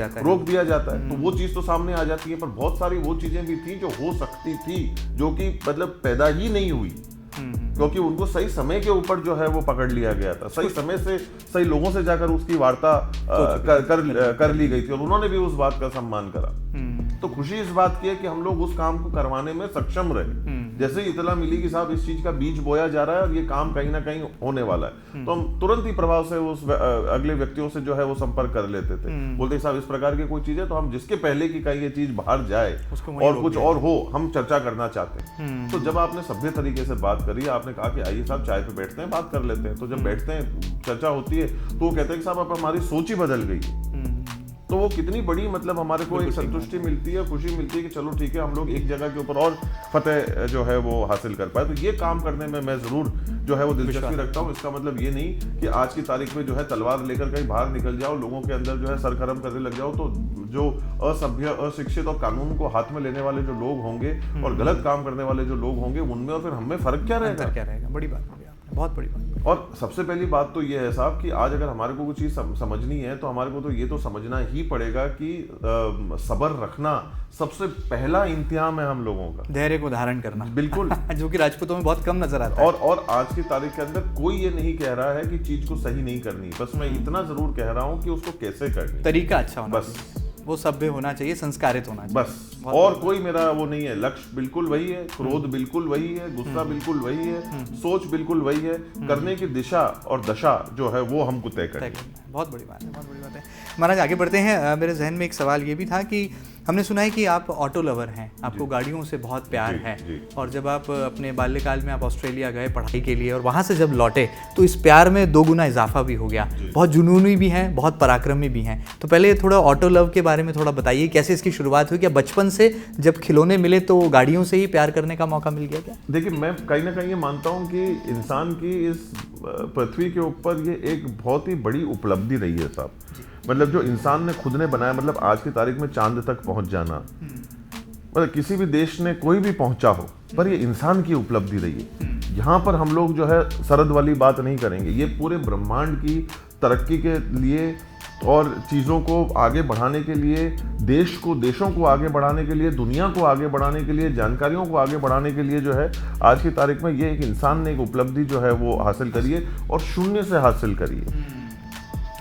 जाता है। तो वो चीज तो सामने आ जाती है, पर बहुत सारी वो चीजें भी थी जो हो सकती थी, जो कि मतलब पैदा ही नहीं हुई क्योंकि उनको सही समय के ऊपर जो है वो पकड़ लिया गया था। सही समय से सही लोगों से जाकर उसकी वार्ता कर ली गई थी और उन्होंने भी उस बात का सम्मान करा। तो खुशी इस बात की है कि हम लोग उस काम को करवाने में सक्षम रहे। जैसे ही इतला मिली कि साहब इस चीज का बीज बोया जा रहा है और ये काम कहीं ना कहीं होने वाला है, तो हम तुरंत ही प्रभाव से उस अगले व्यक्तियों से जो है वो संपर्क कर लेते थे। बोलते साहब इस प्रकार की कोई चीज है तो हम जिसके पहले की कहीं ये चीज बाहर जाए और कुछ और हो, हम चर्चा करना चाहते हैं। तो जब आपने सभ्य तरीके से बात करी, आपने कहा कि आइए साहब चाय पे बैठते हैं, बात कर लेते हैं। तो जब बैठते हैं, चर्चा होती है, तो वो कहते हैं कि साहब अब हमारी सोच ही बदल गई। तो वो कितनी बड़ी मतलब हमारे को एक संतुष्टि मिलती है, खुशी मिलती है कि चलो ठीक है हम लोग एक जगह के ऊपर और फतेह जो है वो हासिल कर पाए। तो ये काम करने में मैं जरूर जो है वो दिलचस्पी रखता हूँ। इसका मतलब ये नहीं कि आज की तारीख में जो है तलवार लेकर कहीं बाहर निकल जाओ, लोगों के अंदर जो है सरगर्म करने लग जाओ, तो जो असभ्य, अशिक्षित और कानून को हाथ में लेने वाले जो लोग होंगे और गलत काम करने वाले जो लोग होंगे, उनमें और फिर हमें फर्क क्या रहेगा?
बड़ी बात बोली आपने, बहुत बड़ी बात।
और सबसे पहली बात तो ये है साहब कि आज अगर हमारे को कुछ चीज़ समझनी है तो हमारे को तो ये तो समझना ही पड़ेगा कि सब्र रखना सबसे पहला इंतजाम है हम लोगों का,
धैर्य को धारण करना,
बिल्कुल
जो कि राजपूतों में बहुत कम नजर आता है।
और आज की तारीख के अंदर कोई ये नहीं कह रहा है कि चीज को सही नहीं करनी, बस मैं इतना जरूर कह रहा हूँ कि उसको कैसे करनी,
तरीका अच्छा होना,
बस
वो सभ्य होना चाहिए, संस्कारित होना चाहिए,
बस। और कोई मेरा वो नहीं है, लक्ष्य बिल्कुल वही है, क्रोध बिल्कुल वही है, गुस्सा बिल्कुल वही है, सोच बिल्कुल वही है, करने की दिशा और दशा जो है वो हमको तय करनी है।
बहुत बड़ी बात है, बहुत बड़ी बात है। महाराज आगे बढ़ते हैं। मेरे जहन में एक सवाल ये भी था कि हमने सुना है कि आप ऑटो लवर हैं, आपको गाड़ियों से बहुत प्यार है, और जब आप अपने बाल्यकाल में आप ऑस्ट्रेलिया गए पढ़ाई के लिए और वहाँ से जब लौटे तो इस प्यार में 2 गुना इजाफा भी हो गया। बहुत जुनूनी भी हैं, बहुत पराक्रमी भी हैं। तो पहले थोड़ा ऑटो लव के बारे में थोड़ा बताइए, कैसे इसकी शुरुआत हुई? क्या बचपन से जब खिलौने मिले तो गाड़ियों से ही प्यार करने का मौका मिल गया क्या?
देखिए, मैं कहीं ना कहीं ये मानता हूँ कि इंसान की इस पृथ्वी के ऊपर ये एक बहुत ही बड़ी उपलब्धि रही है साहब। मतलब जो इंसान ने खुद ने बनाया, मतलब आज की तारीख में चांद तक पहुंच जाना, मतलब किसी भी देश ने कोई भी पहुंचा हो, पर ये इंसान की उपलब्धि रही है। यहाँ पर हम लोग जो है सरहद वाली बात नहीं करेंगे, ये पूरे ब्रह्मांड की तरक्की के लिए और चीज़ों को आगे बढ़ाने के लिए, देशों को आगे बढ़ाने के लिए, दुनिया को आगे बढ़ाने के लिए, जानकारियों को आगे बढ़ाने के लिए जो है आज की तारीख में ये एक इंसान ने एक उपलब्धि जो है वो हासिल करी है, और शून्य से हासिल करी है।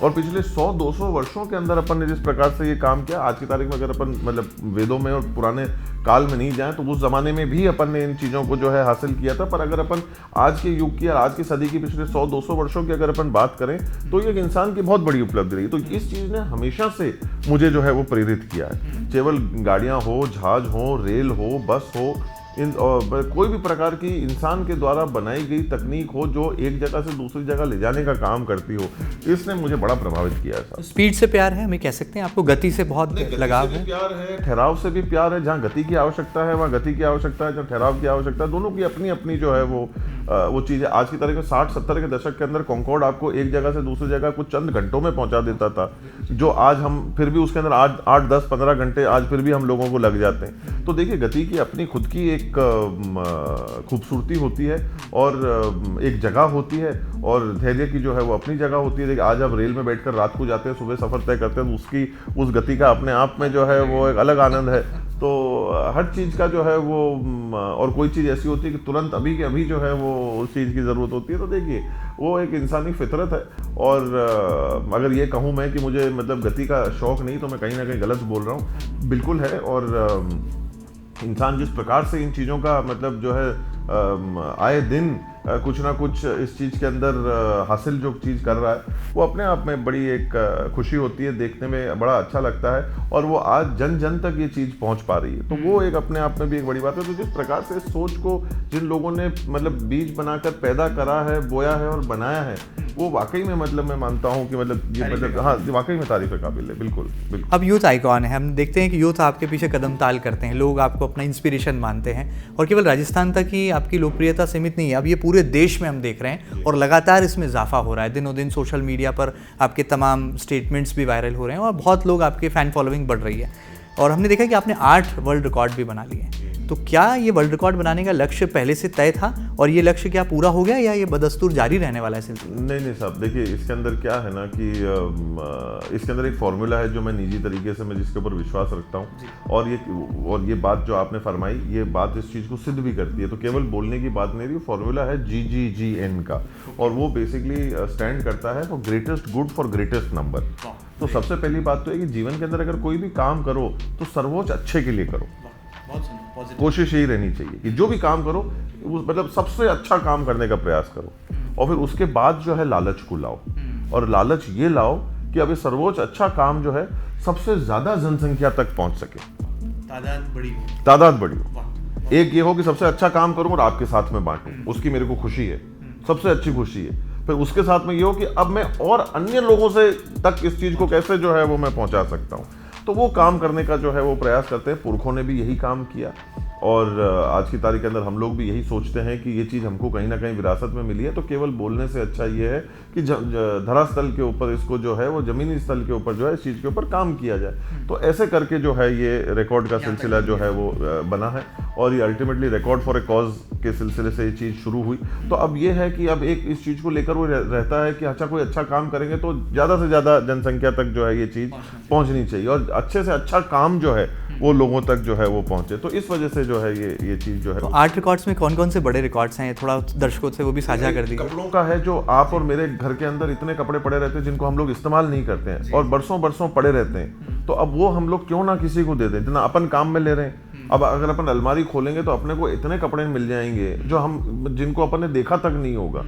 और पिछले 100-200 वर्षों के अंदर अपन ने जिस प्रकार से ये काम किया, आज की तारीख में अगर अपन मतलब वेदों में और पुराने काल में नहीं जाएं तो उस जमाने में भी अपन ने इन चीज़ों को जो है हासिल किया था। पर अगर अपन आज के युग की और आज की सदी की पिछले 100-200 वर्षों की अगर अपन बात करें तो ये एक इंसान की बहुत बड़ी उपलब्धि रही। तो इस चीज़ ने हमेशा से मुझे जो है वो प्रेरित किया है। केवल गाड़ियाँ हो, जहाज हो, रेल हो, बस हो, कोई भी प्रकार की इंसान के द्वारा बनाई गई तकनीक हो जो एक जगह से दूसरी जगह ले जाने का काम करती हो, इसने मुझे बड़ा प्रभावित किया है।
स्पीड से प्यार है, हमें कह सकते हैं? आपको गति से बहुत लगाव है?
प्यार है, ठहराव से भी प्यार है। जहाँ गति की आवश्यकता है वहाँ गति की आवश्यकता है, जहाँ ठहराव की आवश्यकता है, दोनों की अपनी अपनी जो है वो चीज़ है। आज की तारीख में 60-70 के दशक के अंदर कॉन्कॉर्ड आपको एक जगह से दूसरी जगह कुछ चंद घंटों में पहुंचा देता था, जो आज हम फिर भी उसके अंदर 8-10-15 घंटे आज फिर भी हम लोगों को लग जाते हैं। तो देखिए, गति की अपनी खुद की एक खूबसूरती होती है और एक जगह होती है, और धैर्य की जो है वो अपनी जगह होती है। देखिए, आज आप रेल में बैठकर रात को जाते हैं, सुबह सफ़र तय करते हैं, तो उस गति का अपने आप में जो है वो एक अलग आनंद है। तो हर चीज़ का जो है वो, और कोई चीज़ ऐसी होती है कि तुरंत अभी के अभी जो है वो उस चीज़ की ज़रूरत होती है। तो देखिए, वो एक इंसानी फितरत है। और अगर ये कहूँ मैं कि मुझे मतलब गति का शौक़ नहीं, तो मैं कहीं ना कहीं गलत बोल रहा हूँ, बिल्कुल है। और इंसान जिस प्रकार से इन चीज़ों का मतलब जो है आए दिन कुछ ना कुछ इस चीज़ के अंदर हासिल जो चीज़ कर रहा है, वो अपने आप में बड़ी एक खुशी होती है, देखने में बड़ा अच्छा लगता है, और वो आज जन जन तक ये चीज़ पहुंच पा रही है। तो वो एक अपने आप में भी एक बड़ी बात है। तो जिस प्रकार से इस सोच को जिन लोगों ने मतलब बीज बनाकर पैदा करा है, बोया है और बनाया है, वो वाकई में मतलब मैं मानता हूँ कि मतलब ये मतलब हाँ वाकई में तारीफ काबिल है। बिल्कुल बिल्कुल।
अब यूथ आइकॉन है, हम देखते हैं कि यूथ आपके पीछे कदम ताल करते हैं, लोग आपको अपना इंस्पिरेशन मानते हैं, और केवल राजस्थान तक ही आपकी लोकप्रियता सीमित नहीं है, अब ये पूरे देश में हम देख रहे हैं, और लगातार इसमें इजाफा हो रहा है। दिनों दिन सोशल मीडिया पर आपके तमाम स्टेटमेंट्स भी वायरल हो रहे हैं, और बहुत लोग आपके फ़ैन फॉलोइंग बढ़ रही है। और हमने देखा कि आपने 8 वर्ल्ड रिकॉर्ड भी बना लिए हैं। तो क्या ये वर्ल्ड रिकॉर्ड बनाने का लक्ष्य पहले से तय था, और ये लक्ष्य क्या पूरा हो गया, या ये बदस्तूर जारी रहने वाला है सिलसिला?
नहीं साहब, देखिए इसके अंदर क्या है ना कि इसके अंदर एक फॉर्मूला है जो मैं निजी तरीके से मैं जिसके ऊपर विश्वास रखता हूँ, और ये बात जो आपने फरमाई, ये बात इस चीज़ को सिद्ध भी करती है। तो केवल बोलने की बात नहीं रही, फॉर्मूला है GGGN का, और वो बेसिकली स्टैंड करता है for greatest good for greatest number. तो सबसे पहली बात तो है कि जीवन के अंदर अगर कोई भी काम करो तो सर्वोच्च अच्छे के लिए करो। कोशिश यही रहनी चाहिए कि जो भी काम करो मतलब सबसे अच्छा काम करने का प्रयास करो, और फिर उसके बाद जो है लालच को लाओ, और लालच ये लाओ कि अब ये सर्वोच्च अच्छा काम जो है सबसे ज्यादा जनसंख्या तक पहुंच सके, तादाद बड़ी हो। एक ये हो कि सबसे अच्छा काम करूं और आपके साथ में बांटूं, उसकी मेरे को खुशी है, सबसे अच्छी खुशी है। फिर उसके साथ में ये हो कि अब मैं और अन्य लोगों से तक इस चीज़ को कैसे जो है वो मैं पहुंचा सकता हूँ। तो वो काम करने का जो है वो प्रयास करते हैं। पुरखों ने भी यही काम किया और आज की तारीख के अंदर हम लोग भी यही सोचते हैं कि ये चीज़ हमको कहीं ना कहीं विरासत में मिली है, तो केवल बोलने से अच्छा ये है कि धरास्थल के ऊपर इसको जो है वो ज़मीनी स्थल के ऊपर जो है इस चीज़ के ऊपर काम किया जाए। तो ऐसे करके जो है ये रिकॉर्ड का सिलसिला जो है वो बना है और ये ultimately record for a cause के सिलसिले से ये चीज़ शुरू हुई। तो अब ये है कि अब एक इस चीज़ को लेकर वो रहता है कि अच्छा कोई अच्छा काम करेंगे तो ज़्यादा से ज़्यादा जनसंख्या तक जो है ये चीज़ पहुँचनी चाहिए और अच्छे से अच्छा काम जो है वो लोगों तक जो है वो पहुंचे। तो इस वजह से जो है ये चीज जो है।
तो आर्ट रिकॉर्ड्स में कौन कौन से बड़े रिकॉर्ड्स हैं, थोड़ा दर्शकों से वो भी साझा कर दीजिए।
कपड़ों का है, जो आप और मेरे घर के अंदर इतने कपड़े पड़े रहते हैं जिनको हम लोग इस्तेमाल नहीं करते हैं और बरसों बरसों पड़े रहते हैं, तो अब वो हम लोग क्यों ना किसी को दे दें, इतना अपन काम में ले रहे हैं। अब अगर अपन अलमारी खोलेंगे तो अपने को इतने कपड़े मिल जाएंगे जो हम जिनको अपन ने देखा तक नहीं होगा,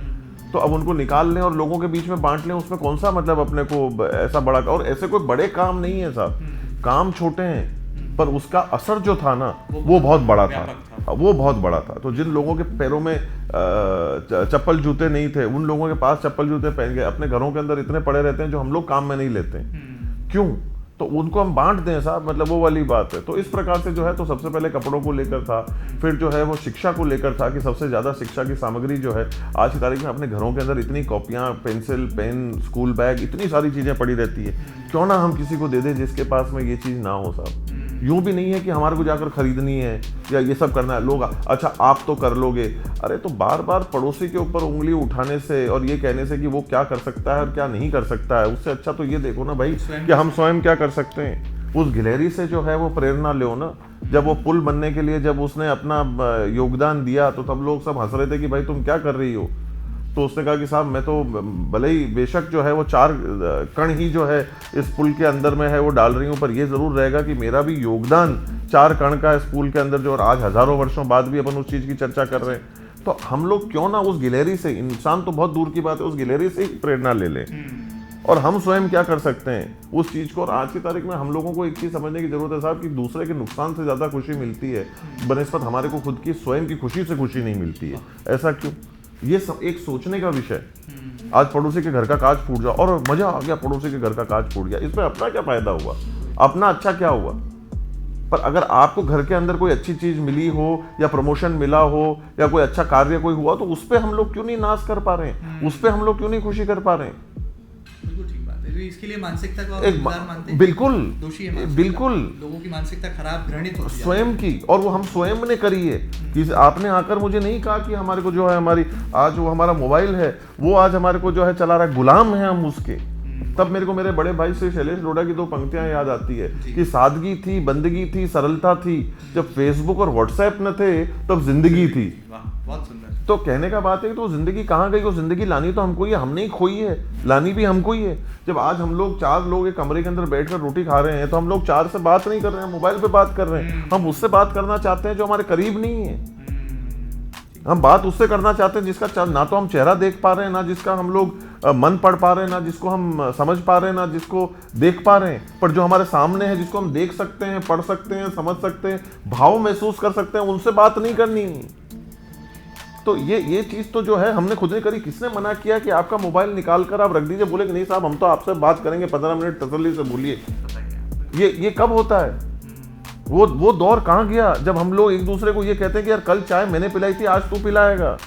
तो अब उनको निकाल लें और लोगों के बीच में बांट लें, उसमें कौन सा मतलब अपने को ऐसा बड़ा। और ऐसे कोई बड़े काम नहीं है साहब, काम छोटे हैं पर उसका असर जो था ना वो बहुत बड़ा था, वो बहुत बड़ा था। तो जिन लोगों के पैरों में चप्पल जूते नहीं थे, उन लोगों के पास चप्पल जूते पहन के अपने घरों के अंदर इतने पड़े रहते हैं जो हम लोग काम में नहीं लेते हैं। क्यों? तो उनको हम बांट दें साहब, मतलब वो वाली बात है। तो इस प्रकार से जो है, तो सबसे पहले कपड़ों को लेकर था, फिर जो है वो शिक्षा को लेकर था कि सबसे ज़्यादा शिक्षा की सामग्री जो है आज की तारीख में अपने घरों के अंदर इतनी कॉपियाँ, पेंसिल, पेन, स्कूल बैग, इतनी सारी चीज़ें पड़ी रहती है, क्यों ना हम किसी को दे दें जिसके पास में ये चीज़ ना हो साहब। यूं भी नहीं है कि हमारे को जाकर खरीदनी है या ये सब करना है। लोग अच्छा आप तो कर लोगे, अरे तो बार बार पड़ोसी के ऊपर उंगली उठाने से और ये कहने से कि वो क्या कर सकता है और क्या नहीं कर सकता है, उससे अच्छा तो ये देखो ना भाई कि हम स्वयं क्या कर सकते हैं। उस गिलहरी से जो है वो प्रेरणा लो ना। जब वो पुल बनने के लिए जब उसने अपना योगदान दिया तो तब लोग सब हंस रहे थे कि भाई तुम क्या कर रही हो। तो उसने कहा कि साहब मैं तो भले ही बेशक जो है वो 4 कण ही जो है इस पुल के अंदर में है वो डाल रही हूँ, पर ये ज़रूर रहेगा कि मेरा भी योगदान 4 कण का इस पुल के अंदर जो, और आज हज़ारों वर्षों बाद भी अपन उस चीज़ की चर्चा कर रहे हैं। तो हम लोग क्यों ना उस गिलहरी से, इंसान तो बहुत दूर की बात है, उस गिलहरी से ही प्रेरणा ले लें और हम स्वयं क्या कर सकते हैं उस चीज़ को। और आज की तारीख में हम लोगों को एक चीज़ समझने की ज़रूरत है साहब कि दूसरे के नुकसान से ज़्यादा खुशी मिलती है बनिस्बत हमारे को खुद की स्वयं की खुशी से खुशी नहीं मिलती है। ऐसा क्यों? ये सब एक सोचने का विषय। आज पड़ोसी के घर का कांच फूट जाओ और मजा आ गया, पड़ोसी के घर का कांच फूट गया, इसमें अपना क्या फायदा हुआ, अपना अच्छा क्या हुआ। पर अगर आपको घर के अंदर कोई अच्छी चीज मिली हो या प्रमोशन मिला हो या कोई अच्छा कार्य कोई हुआ, तो उस पर हम लोग क्यों नहीं नाश कर पा रहे हैं, उस पर हम लोग क्यों नहीं खुशी कर पा रहे हैं।
बिल्कुल ठीक बात है। इसके लिए मानसिकता को आप जिम्मेदार मानते हैं?
बिल्कुल
दोषी है,
बिल्कुल
लोगों की मानसिकता खराब, घृणित होती है
स्वयं की, और वो हम स्वयं ने करी है कि आपने आकर मुझे नहीं कहा कि हमारे को जो है हमारी आज वो हमारा मोबाइल है वो आज हमारे को जो है चला रहा है, गुलाम है हम उसके। तब मेरे को मेरे बड़े भाई से शैलेश लोढ़ा की 2 पंक्तियां याद आती है कि सादगी थी, बंदगी थी, सरलता थी, जब फेसबुक और व्हाट्सएप न थे तब जिंदगी थी।
बहुत सुंदर।
तो कहने का बात है कि तो जिंदगी कहाँ गई? वो जिंदगी लानी तो हमको ही है, हमने ही खोई है, लानी भी हमको ही है। जब आज हम लोग 4 लोग एक कमरे के अंदर बैठकर रोटी खा रहे हैं तो हम लोग 4 से बात नहीं कर रहे हैं, मोबाइल पे बात कर रहे हैं। हम उससे बात करना चाहते हैं जो हमारे करीब नहीं है। हम बात उससे करना चाहते हैं जिसका ना तो हम चेहरा देख पा रहे हैं, ना जिसका हम लोग मन पढ़ पा रहे हैं, ना जिसको हम समझ पा रहे हैं, ना जिसको देख पा रहे हैं, पर जो हमारे सामने है, जिसको हम देख सकते हैं, पढ़ सकते हैं, समझ सकते हैं, भाव महसूस कर सकते हैं, उनसे बात नहीं करनी। तो ये चीज़ तो जो है हमने खुद ही करी। किसने मना किया कि आपका मोबाइल निकाल कर आप रख दीजिए, बोले कि नहीं साहब हम तो आपसे बात करेंगे 15 मिनट तसल्ली से बोलिए। ये कब होता है? वो दौर कहाँ गया जब हम लोग एक दूसरे को ये कहते हैं कि यार कल चाय मैंने पिलाई थी, आज तू पिलाएगा।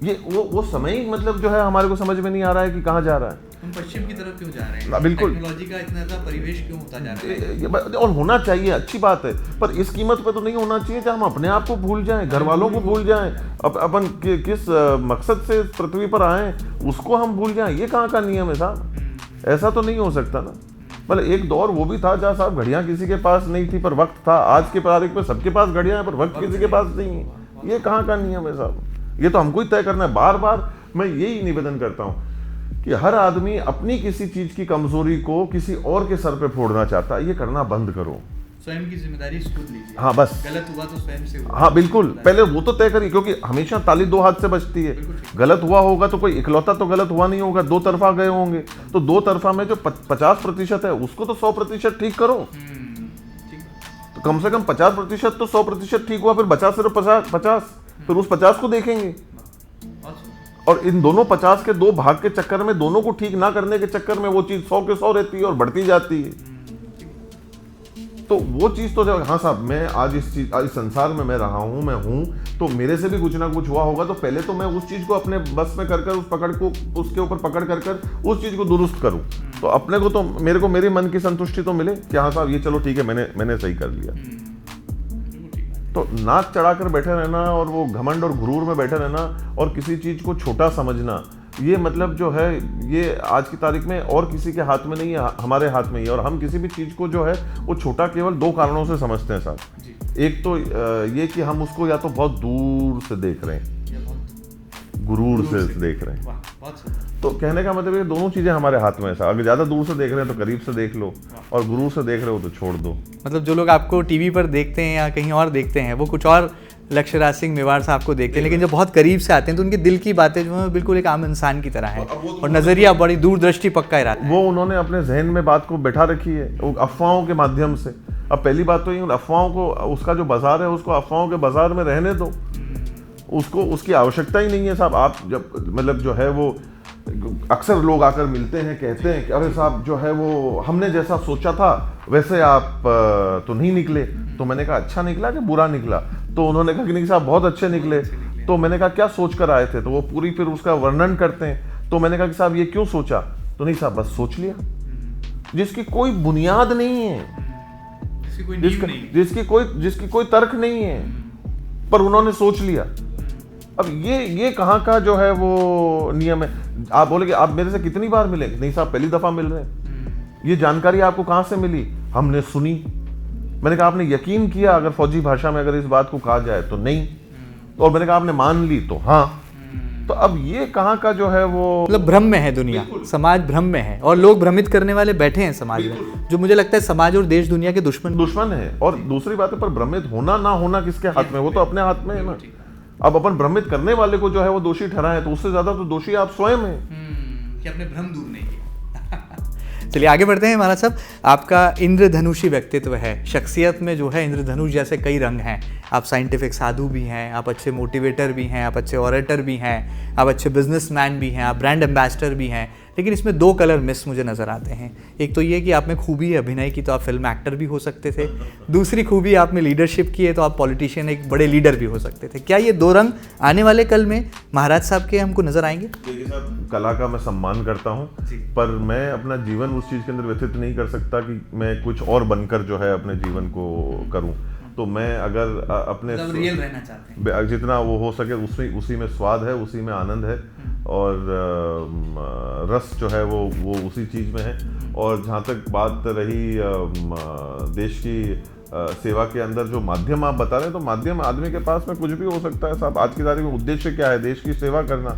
ये वो समय ही मतलब जो है हमारे को समझ में नहीं आ रहा है कि कहाँ जा रहा है।
हम पश्चिम की तरफ क्यों जा रहे हैं?
बिल्कुल
टेक्नोलॉजी का इतना ज़्यादा परिवेश क्यों होता जा रहा है?
और होना चाहिए, अच्छी बात है, पर इस कीमत पे तो नहीं होना चाहिए कि हम अपने आप को भूल जाएं, घर वालों को भूल जाएं, अपन किस मकसद से पृथ्वी पर आए उसको हम भूल जाएं। ये कहाँ का नियम है साहब? ऐसा तो नहीं हो सकता ना। मतलब एक दौर वो भी था जहाँ साहब घड़ियाँ किसी के पास नहीं थी पर वक्त था। आज के तारीख पे सबके पास घड़ियाँ हैं पर वक्त किसी के पास नहीं है। ये कहाँ का नियम है साहब? ये तो हमको ही तय करना है। बार बार मैं यही निवेदन करता हूँ कि हर आदमी अपनी किसी चीज की कमजोरी को किसी और के सर पे फोड़ना चाहता है, ये करना बंद करो।
स्वयं की जिम्मेदारी खुद लीजिए।
हाँ बस,
गलत हुआ तो स्वयं से हुआ।
हाँ बिल्कुल, पहले वो तो तय करिए, क्योंकि हमेशा ताली 2 हाथ से बजती है। गलत हुआ होगा तो कोई इकलौता तो गलत हुआ नहीं होगा, 2 तरफा गए होंगे, तो 2 तरफा में जो 50% है उसको तो 100% ठीक करो। तो कम से कम 50% तो 100% ठीक हुआ, फिर बचा सिर्फ 50, फिर उस 50 को देखेंगे। और इन दोनों 50 के 2 भाग के चक्कर में, दोनों को ठीक ना करने के चक्कर में वो चीज 100 के 100 रहती है और बढ़ती जाती है। तो वो चीज तो जब, हाँ साहब, मैं आज इस संसार में मैं रहा हूं, मैं हूं, तो मेरे से भी कुछ ना कुछ हुआ होगा, तो पहले तो मैं उस चीज को अपने बस में कर उस पकड़ को उसके ऊपर पकड़ कर उस चीज को दुरुस्त करूं, तो अपने को तो मेरे को मेरे मन की संतुष्टि तो मिले कि हाँ साहब ये चलो ठीक है, मैंने सही कर लिया। तो नाक चढ़ाकर बैठे रहना और वो घमंड और गुरूर में बैठे रहना और किसी चीज को छोटा समझना, ये मतलब जो है ये आज की तारीख में और किसी के हाथ में नहीं है, हमारे हाथ में ही है। और हम किसी भी चीज को जो है वो छोटा केवल 2 कारणों से समझते हैं साहब। एक तो ये कि हम उसको या तो बहुत दूर से देख रहे हैं, गुरूर से देख रहे हैं। तो कहने का मतलब ये दोनों चीजें हमारे हाथ में है साहब। अगर ज्यादा दूर से देख रहे हैं तो करीब से देख लो, और गुरूर से देख रहे हो तो छोड़ दो।
मतलब जो लोग आपको टीवी पर देखते हैं या कहीं और देखते हैं वो कुछ और लक्ष्य राज सिंह मेवाड़ साहब को देखते हैं, लेकिन जब बहुत करीब से आते हैं तो उनके दिल की बातें जो है बिल्कुल एक आम इंसान की तरह है और नजरिया बड़ी दूरदृष्टि पक्का ही रहता है।
वो उन्होंने अपने जहन में बात को बैठा रखी है वो अफवाहों के माध्यम से। अब पहली बात तो ये, अफवाहों को, उसका जो बाजार है उसको अफवाहों के बाजार में रहने दो, उसको उसकी आवश्यकता ही नहीं है साहब। आप जब मतलब जो है वो अक्सर लोग आकर मिलते हैं, कहते हैं कि अरे साहब जो है वो हमने जैसा सोचा था वैसे आप तो नहीं निकले। तो मैंने कहा अच्छा निकला कि बुरा निकला? तो उन्होंने कहा कि नहीं साहब बहुत अच्छे निकले। तो मैंने कहा क्या सोच कर आए थे? तो वो पूरी फिर उसका वर्णन करते हैं। तो मैंने कहा कि साहब ये क्यों सोचा? तो नहीं साहब बस सोच लिया, जिसकी कोई बुनियाद नहीं है, जिसकी कोई तर्क नहीं है, पर उन्होंने सोच लिया। अब ये कहाँ का जो है वो नियम है? आप बोले कि आप मेरे से कितनी बार मिले? नहीं साहब पहली दफा मिल रहे हैं। ये जानकारी आपको कहाँ से मिली? हमने सुनी। मैंने कहा आपने यकीन किया अगर फौजी भाषा में अगर इस बात को कहा जाए तो नहीं, और मैंने कहा आपने मान ली तो हाँ। तो अब ये कहाँ का जो है वो
मतलब भ्रम में है दुनिया, समाज भ्रम में है और लोग भ्रमित करने वाले बैठे हैं समाज में, जो मुझे लगता है समाज और देश दुनिया के दुश्मन
है। और दूसरी बात है, पर भ्रमित होना ना होना किसके हाथ में? वो तो अपने हाथ में है ना। अब अपन भ्रमित करने वाले को जो है वो दोषी ठहराए तो उससे ज्यादा तो दोषी आप स्वयं हैं
कि अपने भ्रम दूर नहीं किए। चलिए आगे बढ़ते हैं महाराज साहब। आपका इंद्रधनुषी व्यक्तित्व है, शख्सियत में जो है इंद्रधनुष जैसे कई रंग हैं। आप साइंटिफिक साधु भी हैं, आप अच्छे मोटिवेटर भी हैं, आप अच्छे ऑरेटर भी हैं, आप अच्छे बिजनेसमैन भी हैं, आप ब्रांड एम्बेसडर भी हैं। लेकिन इसमें 2 कलर मिस मुझे नज़र आते हैं। एक तो ये कि आप में खूबी है अभिनय की, तो आप फिल्म एक्टर भी हो सकते थे। दूसरी खूबी आप में लीडरशिप की है, तो आप पॉलिटिशियन एक बड़े लीडर भी हो सकते थे। क्या ये 2 रंग आने वाले कल में महाराज साहब के हमको नजर आएंगे?
देखिए साहब, कला का मैं सम्मान करता हूँ, पर मैं अपना जीवन उस चीज़ के अंदर व्यतीत नहीं कर सकता कि मैं कुछ और बनकर जो है अपने जीवन को करूँ। तो मैं अगर अपने
रियल रहना चाहते हैं,
जितना वो हो सके उसी में स्वाद है, उसी में आनंद है, और रस जो है वो उसी चीज़ में है। और जहाँ तक बात रही देश की सेवा के अंदर जो माध्यम आप बता रहे हैं, तो माध्यम आदमी के पास में कुछ भी हो सकता है साहब। आज की तारीख में उद्देश्य क्या है? देश की सेवा करना।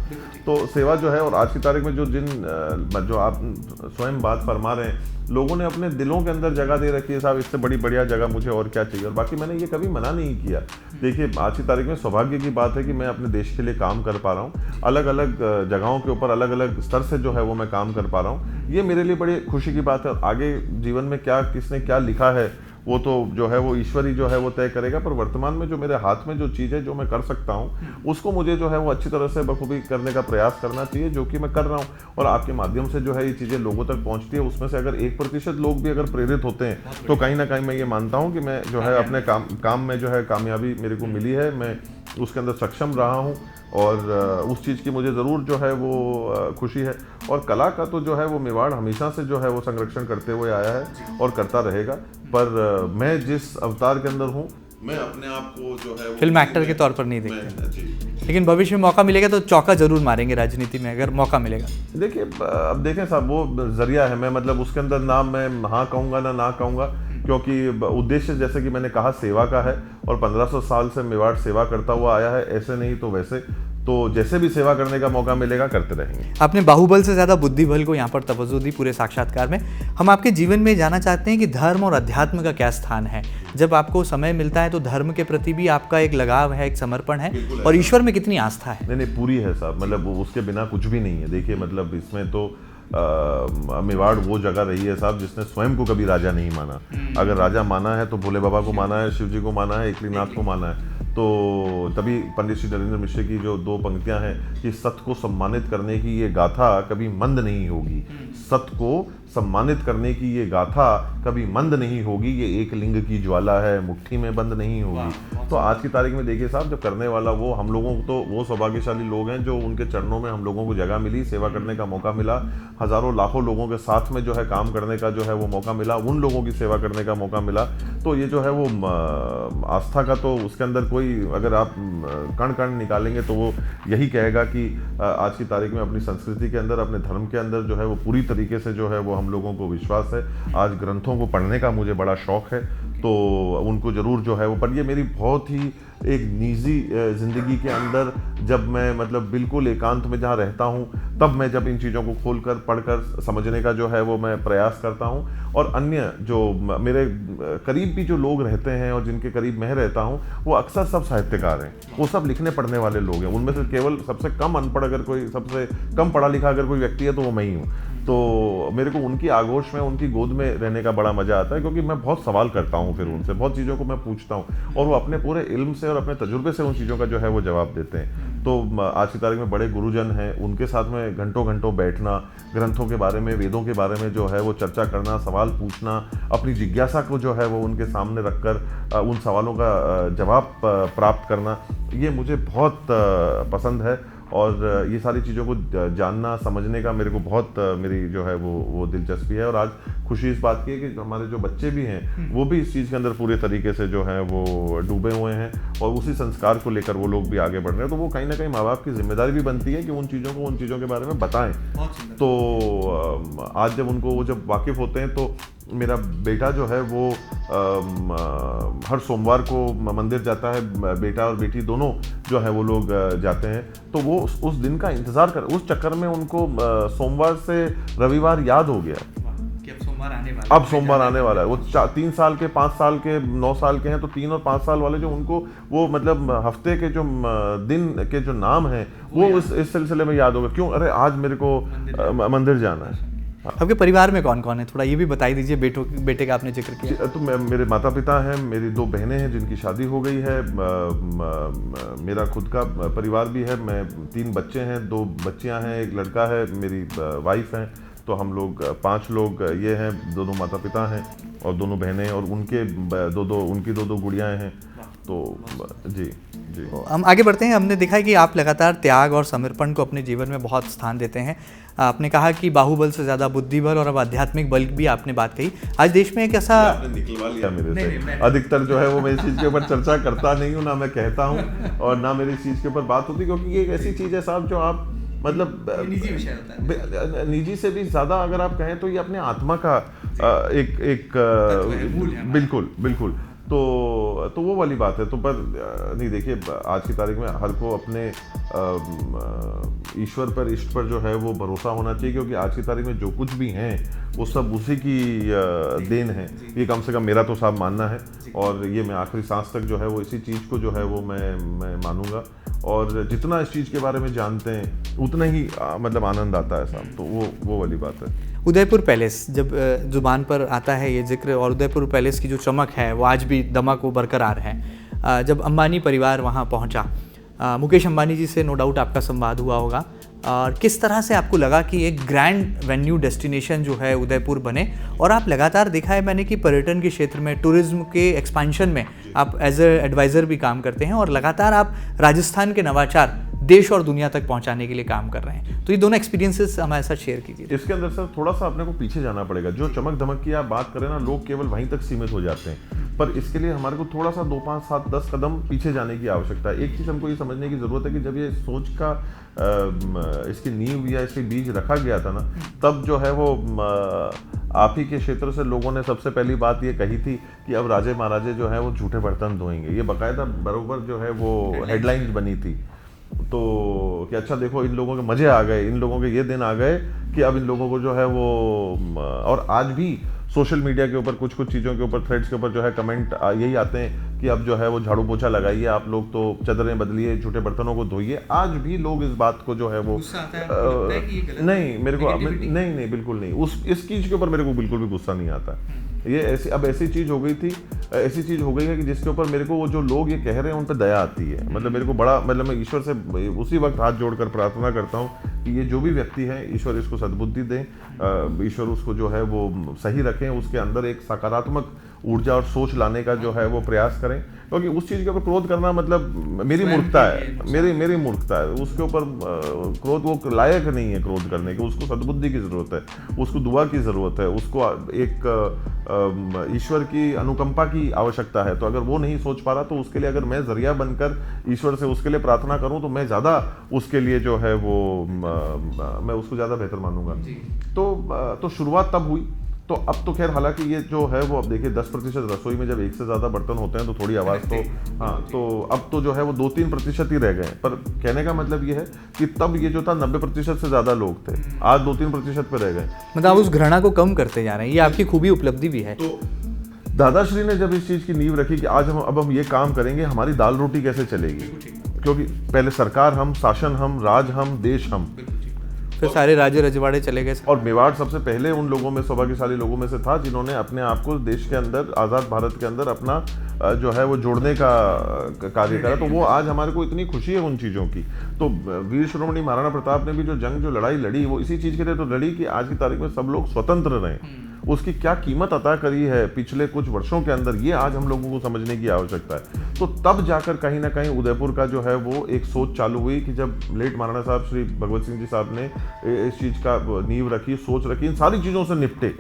तो सेवा जो है, और आज की तारीख में जो आप स्वयं बात फरमा रहे हैं, लोगों ने अपने दिलों के अंदर जगह दे रखी है साहब। इससे बड़ी बढ़िया जगह मुझे और क्या चाहिए? और बाकी मैंने ये कभी मना नहीं किया। देखिए आज की तारीख में सौभाग्य की बात है कि मैं अपने देश के लिए काम कर पा रहा हूँ, अलग अलग जगहों के ऊपर अलग अलग स्तर से जो है वो मैं काम कर पा रहा हूँ। ये मेरे लिए बड़ी खुशी की बात है। और आगे जीवन में क्या किसने क्या लिखा है वो तो जो है वो ईश्वर ही जो है वो तय करेगा। पर वर्तमान में जो मेरे हाथ में जो चीज़ है, जो मैं कर सकता हूँ, उसको मुझे जो है वो अच्छी तरह से बखूबी करने का प्रयास करना चाहिए, जो कि मैं कर रहा हूँ। और आपके माध्यम से जो है ये चीज़ें लोगों तक पहुँचती है। उसमें से अगर 1% लोग भी अगर प्रेरित होते हैं तो कहीं ना कहीं मैं ये मानता हूँ कि मैं जो है अपने काम में जो है कामयाबी मेरे को मिली है, मैं उसके अंदर सक्षम रहा हूँ, और उस चीज़ की मुझे ज़रूर जो है वो खुशी है। और कला का तो जो है वो मेवाड़ हमेशा से जो है वो संरक्षण करते हुए आया है और करता रहेगा। पर मैं जिस अवतार के अंदर हूँ, मैं अपने आप को जो है
फिल्म एक्टर के तौर पर नहीं देखते, लेकिन भविष्य में मौका मिलेगा तो चौका जरूर मारेंगे राजनीति में, अगर मौका मिलेगा।
देखिए अब देखें साहब, वो जरिया है। मैं मतलब उसके अंदर ना मैं हाँ कहूँगा ना कहूँगा, क्योंकि उद्देश्य जैसे कि मैंने कहा सेवा का है, और 1500 साल से मेवाड़ सेवा करता हुआ आया है। ऐसे नहीं तो वैसे, तो जैसे भी सेवा करने का मौका मिलेगा करते रहेंगे।
आपने बाहुबल से ज़्यादा बुद्धिबल को यहाँ पर तवज्जो दी पूरे साक्षात्कार में। हम आपके जीवन में जानना चाहते हैं कि धर्म और अध्यात्म का क्या स्थान है? जब आपको समय मिलता है तो धर्म के प्रति भी आपका एक लगाव है, एक समर्पण है, और ईश्वर में कितनी आस्था है?
नहीं पूरी है साहब, मतलब उसके बिना कुछ भी नहीं है। देखिए मतलब इसमें तो मेवाड़ वो जगह रही है साहब जिसने स्वयं को कभी राजा नहीं माना। अगर राजा माना है तो भोले बाबा को माना है, शिव जी को माना है, एकलीनाथ को माना है। तो तभी पंडित श्री नरेंद्र मिश्र की जो 2 पंक्तियां हैं कि सत्य को सम्मानित करने की ये गाथा कभी मंद नहीं होगी, सत्य को सम्मानित करने की ये गाथा कभी मंद नहीं होगी, ये एक लिंग की ज्वाला है, मुट्ठी में बंद नहीं होगी। तो आज की तारीख में देखिए साहब, जब करने वाला वो, हम लोगों को तो वो सौभाग्यशाली लोग हैं जो उनके चरणों में हम लोगों को जगह मिली, सेवा करने का मौका मिला, हजारों लाखों लोगों के साथ में जो है काम करने का जो है वो मौका मिला, उन लोगों की सेवा करने का मौका मिला। तो ये जो है वो आस्था का तो उसके अंदर कोई, अगर आप कण कण निकालेंगे तो वो यही कहेगा कि आज की तारीख में अपनी संस्कृति के अंदर, अपने धर्म के अंदर जो है वो पूरी तरीके से जो है वो हम लोगों को विश्वास है। आज ग्रंथों को पढ़ने का मुझे बड़ा शौक है, तो उनको ज़रूर जो है वो, पर ये मेरी बहुत ही एक निजी ज़िंदगी के अंदर, जब मैं मतलब बिल्कुल एकांत में जहाँ रहता हूँ, तब मैं जब इन चीज़ों को खोलकर पढ़कर समझने का जो है वो मैं प्रयास करता हूँ। और अन्य जो मेरे करीब भी जो लोग रहते हैं और जिनके करीब मैं रहता हूँ, वो अक्सर सब साहित्यकार हैं, वो सब लिखने पढ़ने वाले लोग हैं। उनमें से केवल सबसे कम अनपढ़, अगर कोई सबसे कम पढ़ा लिखा अगर कोई व्यक्ति है तो वो मैं ही हूँ। तो मेरे को उनकी आगोश में, उनकी गोद में रहने का बड़ा मज़ा आता है, क्योंकि मैं बहुत सवाल करता हूँ, फिर उनसे बहुत चीज़ों को मैं पूछता हूँ और वो अपने पूरे इल्म से और अपने तजुर्बे से उन चीज़ों का जो है वो जवाब देते हैं। तो आज की तारीख में बड़े गुरुजन हैं, उनके साथ में घंटों घंटों बैठना, ग्रंथों के बारे में, वेदों के बारे में जो है वो चर्चा करना, सवाल पूछना, अपनी जिज्ञासा को जो है वो उनके सामने रखकर उन सवालों का जवाब प्राप्त करना, ये मुझे बहुत पसंद है। और ये सारी चीज़ों को जानना समझने का मेरे को बहुत मेरी जो है वो दिलचस्पी है। और आज खुशी इस बात की है कि हमारे जो बच्चे भी हैं वो भी इस चीज़ के अंदर पूरे तरीके से जो है वो डूबे हुए हैं और उसी संस्कार को लेकर वो लोग भी आगे बढ़ रहे हैं। तो वो कहीं ना कहीं माँ बाप की जिम्मेदारी भी बनती है कि उन चीज़ों के बारे में बताएं। तो आज जब उनको वो जब वाकिफ़ होते हैं, तो मेरा बेटा जो है वो हर सोमवार को मंदिर जाता है, बेटा और बेटी दोनों जो है वो लोग जाते हैं। तो वो उस दिन का इंतज़ार कर, उस चक्कर में उनको सोमवार से रविवार याद हो गया
कि अब सोमवार आने वाला है।
वो 3 साल के, 5 साल के, 9 साल के हैं, तो 3 और 5 साल वाले जो उनको वो मतलब हफ्ते के जो दिन के जो नाम हैं वो इस सिलसिले में याद होगा, क्यों, अरे आज मेरे को मंदिर जाना है।
आपके परिवार में कौन कौन है, थोड़ा ये भी बताई दीजिए। बेटे का आपने जिक्र किया।
तो मेरे माता पिता हैं, मेरी 2 बहनें हैं जिनकी शादी हो गई है, मेरा खुद का परिवार भी है, मैं 3 बच्चे हैं, 2 बच्चियां हैं, 1 लड़का है, मेरी वाइफ हैं। तो हम लोग 5 लोग ये हैं, 2 माता पिता हैं और 2 बहनें, और उनके उनकी 2 गुड़ियाँ हैं। तो जी।
हम आगे बढ़ते हैं। हमने देखा है कि आप लगातार त्याग और समर्पण को अपने जीवन में बहुत स्थान देते हैं। आपने कहा कि बाहुबल से ज़्यादा बुद्धिबल और अब आध्यात्मिक बल भी आपने बात कही। आज देश में एक ऐसा,
आपने निकलवा लिया मेरे से। अधिकतर जो है वो मैं इस चीज़ के ऊपर चर्चा करता नहीं हूँ, ना मैं कहता हूँ और ना मेरी इस चीज़ के ऊपर बात होती, क्योंकि ये एक ऐसी चीज़ है साहब जो आप मतलब
निजी विषय होता है।
निजी से भी ज़्यादा अगर आप कहें तो ये अपने आत्मा का एक बिल्कुल तो वो वाली बात है। तो पर नहीं, देखिए आज की तारीख में हर को अपने ईश्वर पर, इष्ट पर जो है वो भरोसा होना चाहिए, क्योंकि आज की तारीख में जो कुछ भी हैं वो सब उसी की देन है। ये कम से कम मेरा तो साहब मानना है, और ये मैं आखिरी सांस तक जो है वो इसी चीज़ को जो है वो मैं मानूंगा। और जितना इस चीज़ के बारे में जानते हैं उतना ही मतलब आनंद आता है साहब। तो वो वाली बात है।
उदयपुर पैलेस जब जुबान पर आता है ये जिक्र, और उदयपुर पैलेस की जो चमक है वो आज भी दमक वो बरकरार है। जब अंबानी परिवार वहाँ पहुँचा, मुकेश अंबानी जी से नो डाउट आपका संवाद हुआ होगा, और किस तरह से आपको लगा कि एक ग्रैंड वेन्यू डेस्टिनेशन जो है उदयपुर बने। और आप लगातार देखा है मैंने कि पर्यटन के क्षेत्र में, टूरिज्म के एक्सपेंशन में आप एज ए एडवाइज़र भी काम करते हैं, और लगातार आप राजस्थान के नवाचार देश और दुनिया तक पहुंचाने के लिए काम कर रहे हैं। तो ये दोनों एक्सपीरियंसेस हमारे साथ शेयर कीजिए।
इसके अंदर सर थोड़ा सा अपने को पीछे जाना पड़ेगा। जो चमक धमक की आप बात करें ना, लोग केवल वहीं तक सीमित हो जाते हैं, पर इसके लिए हमारे को थोड़ा सा 2, 5, 7, 10 कदम पीछे जाने की आवश्यकता है। एक चीज़ हमको ये समझने की ज़रूरत है कि जब ये सोच का इसकी नींव या इसके बीज रखा गया था ना, तब जो है वो आप ही के क्षेत्र से लोगों ने सबसे पहली बात ये कही थी कि अब राजे महाराजे जो है वो झूठे बर्तन धोएंगे। ये बाकायदा बरोबर जो है वो हेडलाइंस बनी थी। तो कि अच्छा देखो, इन लोगों के मज़े आ गए, इन लोगों के ये दिन आ गए कि अब इन लोगों को जो है वो, और आज भी सोशल मीडिया के ऊपर कुछ कुछ चीज़ों के ऊपर, थ्रेड्स के ऊपर जो है कमेंट यही आते हैं कि अब जो है वो झाड़ू पोछा लगाइए, आप लोग तो चदरें बदलिए, झूठे बर्तनों को धोइए। आज भी लोग इस बात को जो है वो नहीं, मेरे को नहीं बिल्कुल नहीं, इस चीज़ के ऊपर मेरे को बिल्कुल भी गुस्सा नहीं आता। ये ऐसी चीज़ हो गई थी, ऐसी चीज़ हो गई है कि जिसके ऊपर मेरे को वो जो लोग ये कह रहे हैं उन पर दया आती है। मतलब मेरे को बड़ा, मतलब मैं ईश्वर से उसी वक्त हाथ जोड़कर प्रार्थना करता हूँ कि ये जो भी व्यक्ति है, ईश्वर इसको सद्बुद्धि दें, ईश्वर उसको जो है वो सही रखें, उसके अंदर एक सकारात्मक ऊर्जा और सोच लाने का जो है वो प्रयास करें। क्योंकि उस चीज़ के ऊपर क्रोध करना मतलब मेरी मूर्खता है, मेरी मूर्खता है। उसके ऊपर क्रोध वो लायक नहीं है क्रोध करने की, उसको सद्बुद्धि की ज़रूरत है, उसको दुआ की ज़रूरत है, उसको एक ईश्वर की अनुकंपा की आवश्यकता है। तो अगर वो नहीं सोच पा रहा तो उसके लिए अगर मैं जरिया बनकर ईश्वर से उसके लिए प्रार्थना करूं तो मैं ज़्यादा उसके लिए जो है वो मैं उसको ज़्यादा बेहतर मानूंगा। तो शुरुआत तब हुई। तो अब तो खैर हालांकि ये जो है वो अब देखिए 10% रसोई में जब एक से ज़्यादा बर्तन होते हैं तो थोड़ी आवाज़ तो तो अब तो जो है वो 2-3% ही रह गए। पर कहने का मतलब ये है कि तब ये जो था 90% से ज़्यादा लोग थे, आज 2-3% पे रह गए।
मतलब आप उस घृणा को कम करते जा रहे हैं, ये आपकी खूबी उपलब्धि भी है।
तो दादाश्री ने जब इस चीज़ की नींव रखी कि आज हम ये काम करेंगे, हमारी दाल रोटी कैसे चलेगी, क्योंकि पहले सरकार हम, शासन हम, राज हम, देश हम,
फिर सारे राज्य रजवाड़े चले गए।
और मेवाड़ सबसे पहले उन लोगों में, सौभाग्यशाली लोगों में से था जिन्होंने अपने आप को देश के अंदर, आज़ाद भारत के अंदर अपना जो है वो जोड़ने का कार्य करा। तो वो आज हमारे को इतनी खुशी है उन चीज़ों की। तो वीर शिरोमणि महाराणा प्रताप ने भी जो लड़ाई लड़ी वो इसी चीज़ के लिए तो लड़ी कि आज की तारीख में सब लोग स्वतंत्र रहें। उसकी क्या कीमत अता करी है पिछले कुछ वर्षों के अंदर, ये आज हम लोगों को समझने की आवश्यकता है। तो तब जाकर कहीं ना कहीं उदयपुर का जो है वो एक सोच चालू हुई कि जब लेट महाराणा साहब श्री भगवत सिंह जी साहब ने इस चीज़ का नींव रखी, सोच रखी, इन सारी चीज़ों से निपटे।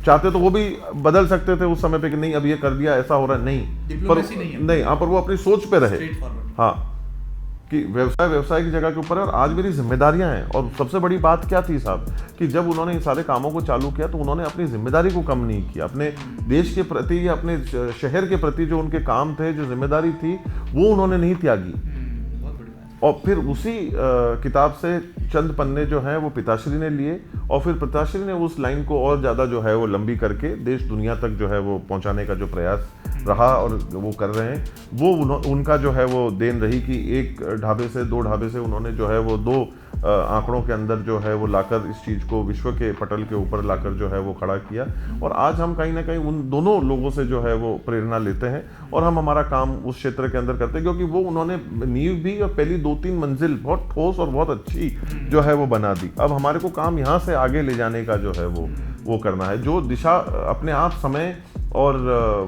चाहते तो वो भी बदल सकते थे उस समय पे कि नहीं अब ये कर दिया, ऐसा हो रहा है, नहीं, पर यहाँ पर वो अपनी सोच पे रहे। हाँ, कि व्यवसाय की जगह के ऊपर है और आज मेरी जिम्मेदारियां हैं। और सबसे बड़ी बात क्या थी साहब कि जब उन्होंने इन सारे कामों को चालू किया तो उन्होंने अपनी जिम्मेदारी को कम नहीं किया। अपने देश के प्रति या अपने शहर के प्रति जो उनके काम थे, जो जिम्मेदारी थी, वो उन्होंने नहीं त्यागी। और फिर उसी किताब से चंद पन्ने जो हैं वो पिताश्री ने लिए और फिर पिताश्री ने उस लाइन को और ज़्यादा जो है वो लंबी करके देश दुनिया तक जो है वो पहुंचाने का जो प्रयास रहा और वो कर रहे हैं, वो उनका जो है वो देन रही कि एक ढाबे से, 2 ढाबे से उन्होंने जो है वो 2 आंकड़ों के अंदर जो है वो लाकर इस चीज़ को विश्व के पटल के ऊपर लाकर जो है वो खड़ा किया। और आज हम कहीं ना कहीं उन दोनों लोगों से जो है वो प्रेरणा लेते हैं और हम हमारा काम उस क्षेत्र के अंदर करते हैं, क्योंकि वो उन्होंने नींव भी और पहली 2-3 मंजिल बहुत ठोस और बहुत अच्छी जो है वो बना दी। अब हमारे को काम यहाँ से आगे ले जाने का जो है वो करना है, जो दिशा अपने आप समय और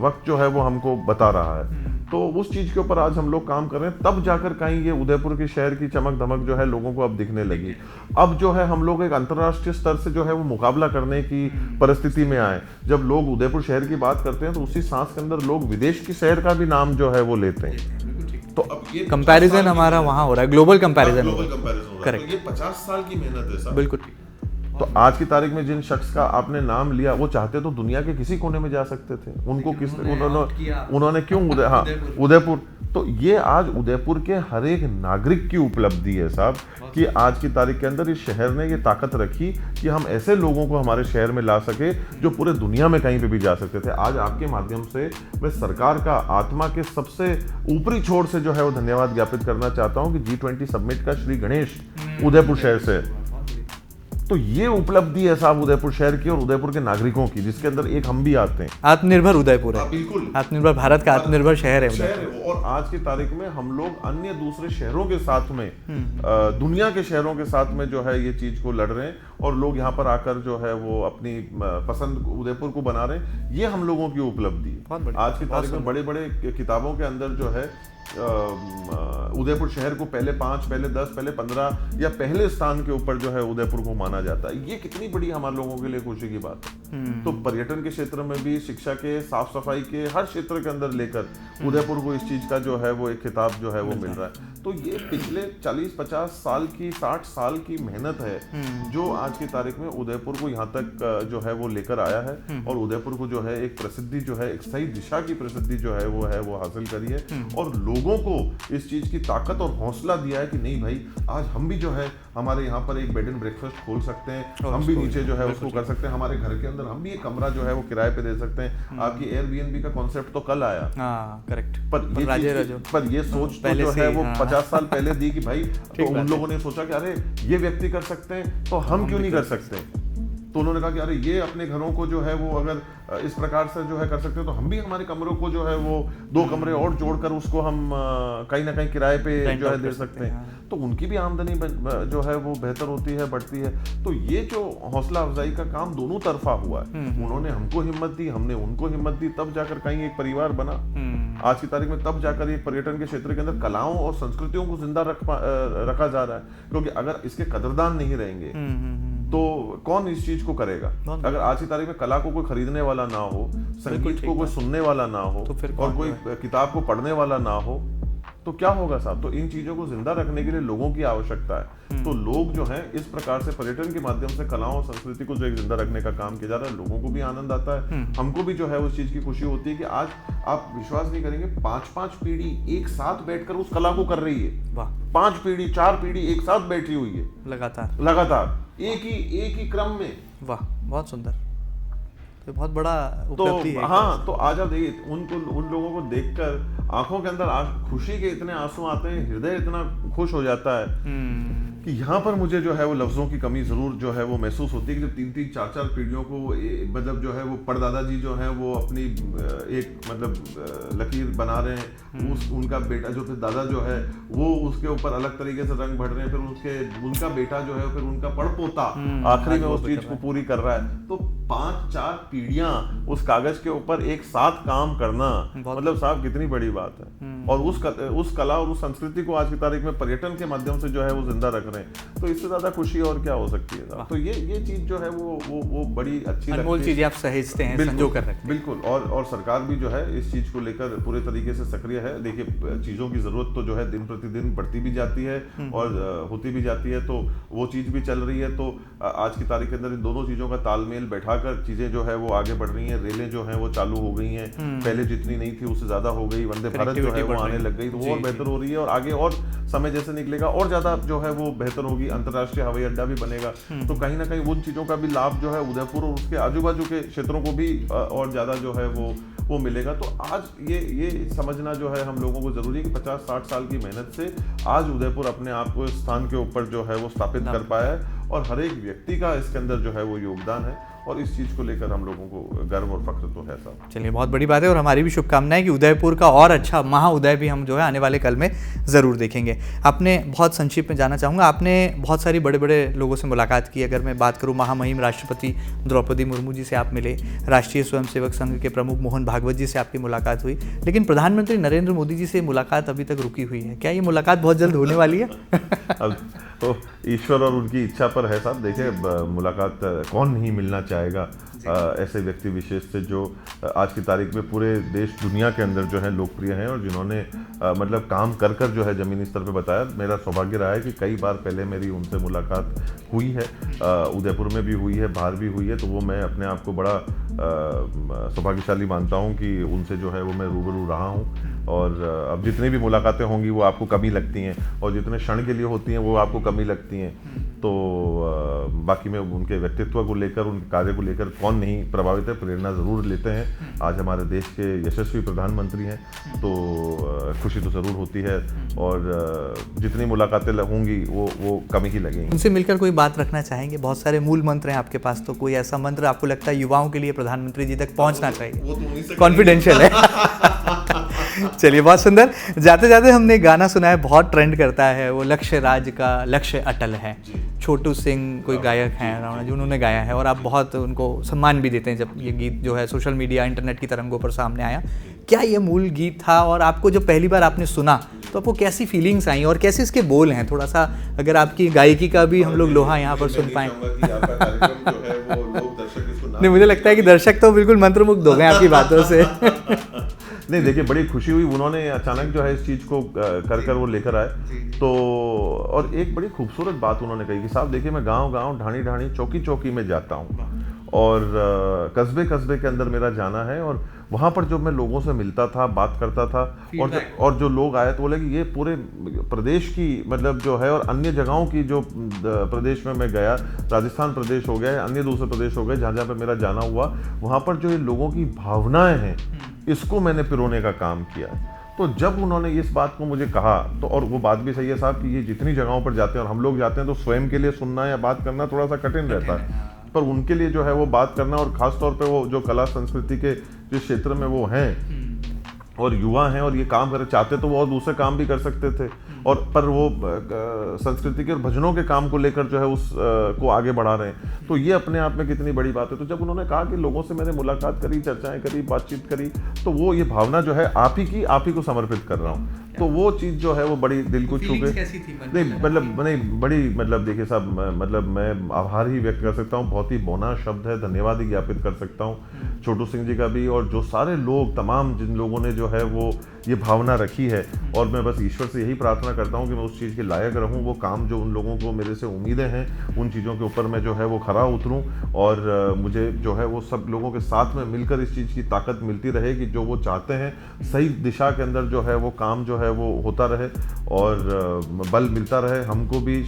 वक्त जो है वो हमको बता रहा है। तो उस चीज़ के ऊपर आज हम लोग काम कर रहे हैं। तब जाकर कहीं ये उदयपुर के शहर की चमक धमक जो है लोगों को अब दिखने लगी। अब जो है हम लोग एक अंतर्राष्ट्रीय स्तर से जो है वो मुकाबला करने की परिस्थिति में आए। जब लोग उदयपुर शहर की बात करते हैं तो उसी सांस के अंदर लोग विदेश के शहर का भी नाम जो है वो लेते हैं। तो अब ये
कंपैरिजन हमारा वहाँ हो रहा है, ग्लोबल कंपैरिजन हो रहा है।
करेक्ट, ये 50 साल की मेहनत है सर।
बिल्कुल।
तो आज की तारीख में जिन शख्स का आपने नाम लिया वो चाहते तो दुनिया के किसी कोने में जा सकते थे, उनको उन्होंने क्यों उदयपुर। तो ये आज उदयपुर के हर एक नागरिक की उपलब्धि है साहब कि आज की तारीख के अंदर इस शहर ने ये ताकत रखी कि हम ऐसे लोगों को हमारे शहर में ला सके जो पूरे दुनिया में कहीं पे भी जा सकते थे। आज आपके माध्यम से मैं सरकार का आत्मा के सबसे ऊपरी छोर से जो है वो धन्यवाद ज्ञापित करना चाहता हूँ कि G20 समिट का श्री गणेश उदयपुर शहर से। तो ये उपलब्धि है साहब उदयपुर शहर की और उदयपुर के नागरिकों की, जिसके अंदर एक हम भी आते हैं।
आत्मनिर्भर उदयपुर है,
बिल्कुल
आत्मनिर्भर भारत का आत्मनिर्भर शहर है।
और आज की तारीख में हम लोग अन्य दूसरे शहरों के साथ में दुनिया के शहरों के साथ में जो है ये चीज को लड़ रहे हैं और लोग यहाँ पर आकर जो है वो अपनी पसंद उदयपुर को बना रहे हैं। ये हम लोगों की उपलब्धि है। आज की तारीख में बड़े बड़े किताबों के अंदर जो है उदयपुर शहर को पहले 5, पहले 10, पहले 15 या पहले स्थान के ऊपर जो है उदयपुर को माना जाता है। ये कितनी बड़ी हमारे लोगों के लिए खुशी की बात है। तो पर्यटन के क्षेत्र में भी, शिक्षा के, साफ सफाई के हर क्षेत्र के अंदर लेकर उदयपुर को इस चीज का जो है वो एक खिताब जो है वो मिल रहा है। तो ये पिछले 40-50 साल की, 60 साल की मेहनत है जो आज की तारीख में उदयपुर को यहाँ तक जो है वो लेकर आया है और उदयपुर को जो है एक प्रसिद्धि जो है, एक सही दिशा की प्रसिद्धि जो है वो हासिल करी है और लोगों को इस चीज की ताकत और हौसला दिया है कि नहीं भाई, आज हम भी जो है हमारे यहाँ पर एक बेड एंड ब्रेकफास्ट खोल सकते हैं, हम भी नीचे जो है उसको कर सकते हैं, हमारे घर के अंदर अंदर हम भी एक कमरा जो है वो किराए पे दे सकते हैं। आपकी एयरबीएनबी का कॉन्सेप्ट तो कल आया।
करेक्ट।
पर ये सोच तो जो है वो 50 साल पहले दी कि भाई, तो उन लोगों ने सोचा कि अरे ये व्यक्ति कर सकते हैं तो हम क्यों नहीं कर सकते। तो उन्होंने कहा कि अरे ये अपने घरों को जो है वो अगर इस प्रकार से जो है कर सकते हैं तो हम भी हमारे कमरों को जो है वो 2 कमरे और जोड़कर उसको हम कहीं ना कहीं किराए पे जो है दे सकते हैं। तो उनकी भी आमदनी जो है वो बेहतर होती है, बढ़ती है। तो ये जो हौसला अफजाई का काम दोनों तरफा हुआ है, उन्होंने हमको हिम्मत दी, हमने उनको हिम्मत दी, तब जाकर कहीं एक परिवार बना। आज की तारीख में तब जाकर ये पर्यटन के क्षेत्र के अंदर कलाओं और संस्कृतियों को जिंदा रखा जा रहा है। क्योंकि अगर इसके कदरदान नहीं रहेंगे तो कौन इस चीज को करेगा। अगर आज की तारीख में कला को कोई खरीदने वाला ना हो, संगीत को कोई सुनने वाला ना हो, और कोई किताब को पढ़ने वाला ना हो, तो क्या होगा साहब। तो इन चीजों को जिंदा रखने के लिए लोगों की आवश्यकता है। तो लोग जो हैं इस प्रकार से पर्यटन के माध्यम से कलाओं और संस्कृति को जो एक जिंदा रखने का काम किया जा रहा है, लोगों को भी आनंद आता है, हमको भी जो है उस चीज की खुशी होती है कि आज आप विश्वास नहीं करेंगे 5-5 पीढ़ी एक साथ बैठकर उस कला को कर रही है। 5 पीढ़ी 4 पीढ़ी एक साथ बैठी हुई है लगातार एक ही क्रम में।
वाह, बहुत सुंदर। तो बहुत बड़ा उपलब्धि है।
हाँ, तो आज आप देखिए उन लोगों को देखकर आंखों के अंदर खुशी के इतने आंसू आते हैं, हृदय इतना खुश हो जाता है कि यहाँ पर मुझे जो है वो लफ्जों की कमी जरूर जो है वो महसूस होती है कि जब 3-3, 4-4 पीढ़ियों को मतलब जो है वो परदादा जी जो है वो अपनी एक मतलब लकीर बना रहे हैं, उनका बेटा जो फिर दादा जो है वो उसके ऊपर अलग तरीके से रंग भर रहे हैं, फिर उनका बेटा जो है फिर उनका पड़पोता आखिरी में उस चीज को पूरी कर रहा है। तो 5-4 पीढ़ियां उस कागज के ऊपर एक साथ काम करना मतलब साहब कितनी बड़ी बात है। और उस कला और उस संस्कृति को आज की तारीख में पर्यटन के माध्यम से जो है वो जिंदा रख रहे हैं, तो इससे ज्यादा खुशी और क्या हो सकती है। तो ये चीज जो है वो बड़ी अच्छी
अनमोल चीजें आप सहेजते हैं, संजो कर रखते हैं।
बिल्कुल। और सरकार भी जो है इस चीज को लेकर पूरे तरीके से सक्रिय है। देखिए, चीजों की जरूरत तो जो है दिन प्रतिदिन बढ़ती भी जाती है और होती भी जाती है, तो वो चीज भी चल रही है। तो आज की तारीख के अंदर इन दोनों चीजों का तालमेल बैठाकर चीजें जो है वो आगे बढ़ रही हैं। रेलें जो है वो चालू हो गई हैं, पहले जितनी नहीं थी उससे ज्यादा हो गई। वंदे भारत जो है वो आने लग गई, तो वो और बेहतर हो रही है। और आगे और समय जैसे निकलेगा और ज्यादा जो है वो बेहतर होगी। अंतर्राष्ट्रीय हवाई अड्डा भी बनेगा, तो कहीं ना कहीं उन चीजों का भी लाभ जो है उदयपुर और उसके आजू बाजू के क्षेत्रों को भी और ज्यादा जो है वो मिलेगा। तो आज ये समझना जो है हम लोगों को जरूरी है कि 50-60 साल की मेहनत से आज उदयपुर अपने आप को स्थान के ऊपर जो है वो स्थापित कर पाया है, और हर एक व्यक्ति का इसके अंदर जो है वो योगदान है, और इस चीज़ को लेकर हम लोगों को गर्व और फख्र तो है साहब।
चलिए, बहुत बड़ी बात है, और हमारी भी शुभकामनाएं कि उदयपुर का और अच्छा महाउदय भी हम जो है आने वाले कल में ज़रूर देखेंगे। आपने बहुत संक्षिप्त में जानना चाहूँगा, आपने बहुत सारी बड़े बड़े लोगों से मुलाकात की। अगर मैं बात करूँ, महामहिम राष्ट्रपति द्रौपदी मुर्मू जी से आप मिले, राष्ट्रीय स्वयंसेवक संघ के प्रमुख मोहन भागवत जी से आपकी मुलाकात हुई, लेकिन प्रधानमंत्री नरेंद्र मोदी जी से मुलाकात अभी तक रुकी हुई है। क्या ये मुलाकात बहुत जल्द होने वाली है?
अब तो ईश्वर और उनकी इच्छा पर है साहब। देखिए, मुलाकात कौन नहीं मिलना चाहेगा ऐसे व्यक्ति विशेष से जो आज की तारीख में पूरे देश दुनिया के अंदर जो है लोकप्रिय हैं, और जिन्होंने मतलब काम कर कर जो है ज़मीनी स्तर पे बताया। मेरा सौभाग्य रहा है कि कई बार पहले मेरी उनसे मुलाकात हुई है, उदयपुर में भी हुई है, बाहर भी हुई है। तो वो मैं अपने आप को बड़ा सौभाग्यशाली मानता हूँ कि उनसे जो है वो मैं रूबरू रहा हूँ। और अब जितनी भी मुलाकातें होंगी वो आपको कमी लगती हैं, और जितने क्षण के लिए होती हैं वो आपको कमी लगती हैं। तो बाकी में उनके व्यक्तित्व को लेकर, उनके कार्य को लेकर कौन नहीं प्रभावित है, प्रेरणा ज़रूर लेते हैं। आज हमारे देश के यशस्वी प्रधानमंत्री हैं, तो खुशी तो ज़रूर होती है, और जितनी मुलाकातें होंगी वो कमी ही लगेंगी।
उनसे मिलकर कोई बात रखना चाहेंगे? बहुत सारे मूल मंत्र हैं आपके पास, तो कोई ऐसा मंत्र आपको लगता है युवाओं के लिए प्रधानमंत्री जी तक पहुँचना चाहिए?
वो तो
कॉन्फिडेंशियल है। चलिए, बहुत सुंदर। जाते जाते हमने गाना सुना है, बहुत ट्रेंड करता है, वो लक्ष्य राज का लक्ष्य अटल है। छोटू सिंह कोई गायक हैं रावण जी, उन्होंने गाया है, और आप बहुत उनको सम्मान भी देते हैं जब ये गीत जो है सोशल मीडिया इंटरनेट की तरंगों पर सामने आया। क्या ये मूल गीत था, और आपको जब पहली बार आपने सुना तो आपको कैसी फीलिंग्स आई, और कैसे इसके बोल हैं? थोड़ा सा अगर आपकी गायकी का भी हम लोग लोहा यहाँ पर सुन पाएँ। नहीं, मुझे लगता है कि दर्शक तो बिल्कुल मंत्रमुग्ध हो गए आपकी बातों से।
नहीं, देखिए, बड़ी खुशी हुई। उन्होंने अचानक जो है इस चीज़ को कर वो लेकर आए। तो और एक बड़ी खूबसूरत बात उन्होंने कही कि साहब देखिए, मैं गांव ढाणी चौकी में जाता हूँ, और कस्बे कस्बे के अंदर मेरा जाना है, और वहाँ पर जो मैं लोगों से मिलता था, बात करता था, और जो लोग आए तो बोले कि ये पूरे प्रदेश की मतलब जो है, और अन्य जगहों की जो प्रदेश में मैं गया, राजस्थान प्रदेश हो गया, अन्य दूसरे प्रदेश हो गए, जहाँ जहाँ पे मेरा जाना हुआ, वहाँ पर जो ये लोगों की भावनाएं हैं इसको मैंने पिरोने का काम किया। तो जब उन्होंने इस बात को मुझे कहा तो, और वो बात भी सही है साहब कि ये जितनी जगहों पर जाते हैं और हम लोग जाते हैं तो स्वयं के लिए सुनना या बात करना थोड़ा सा कठिन रहता है, पर उनके लिए जो है वो बात करना, और ख़ास तौर पे वो जो कला संस्कृति के जिस क्षेत्र में वो हैं और युवा हैं और ये काम कर चाहते तो वो और दूसरे काम भी कर सकते थे, और पर वो संस्कृति के और भजनों के काम को लेकर जो है उस को आगे बढ़ा रहे हैं। तो ये अपने आप में कितनी बड़ी बात है। तो जब उन्होंने कहा कि लोगों से मैंने मुलाकात करी, चर्चाएं करी, बातचीत करी, तो वो ये भावना जो है आप ही को समर्पित कर रहा हूँ, तो वो चीज़ जो है वो बड़ी दिल को छू गई। नहीं बड़ी मतलब देखिए साहब, मतलब मैं आभार ही व्यक्त कर सकता हूँ, बहुत ही बौना शब्द है, धन्यवाद ही ज्ञापित कर सकता हूँ छोटू सिंह जी का भी, और जो सारे लोग, तमाम जिन लोगों ने जो है वो ये भावना रखी है। और मैं बस ईश्वर से यही प्रार्थना करता हूँ कि मैं उस चीज़ के लायक रहूँ, वो काम जो उन लोगों को मेरे से उम्मीदें हैं उन चीज़ों के ऊपर मैं जो है वो खरा उतरूँ, और मुझे जो है वो सब लोगों के साथ में मिलकर इस चीज़ की ताकत मिलती रहे कि जो वो चाहते हैं सही दिशा के अंदर जो है वो काम जो है वो होता रहे, और बल मिलता रहे हमको भी,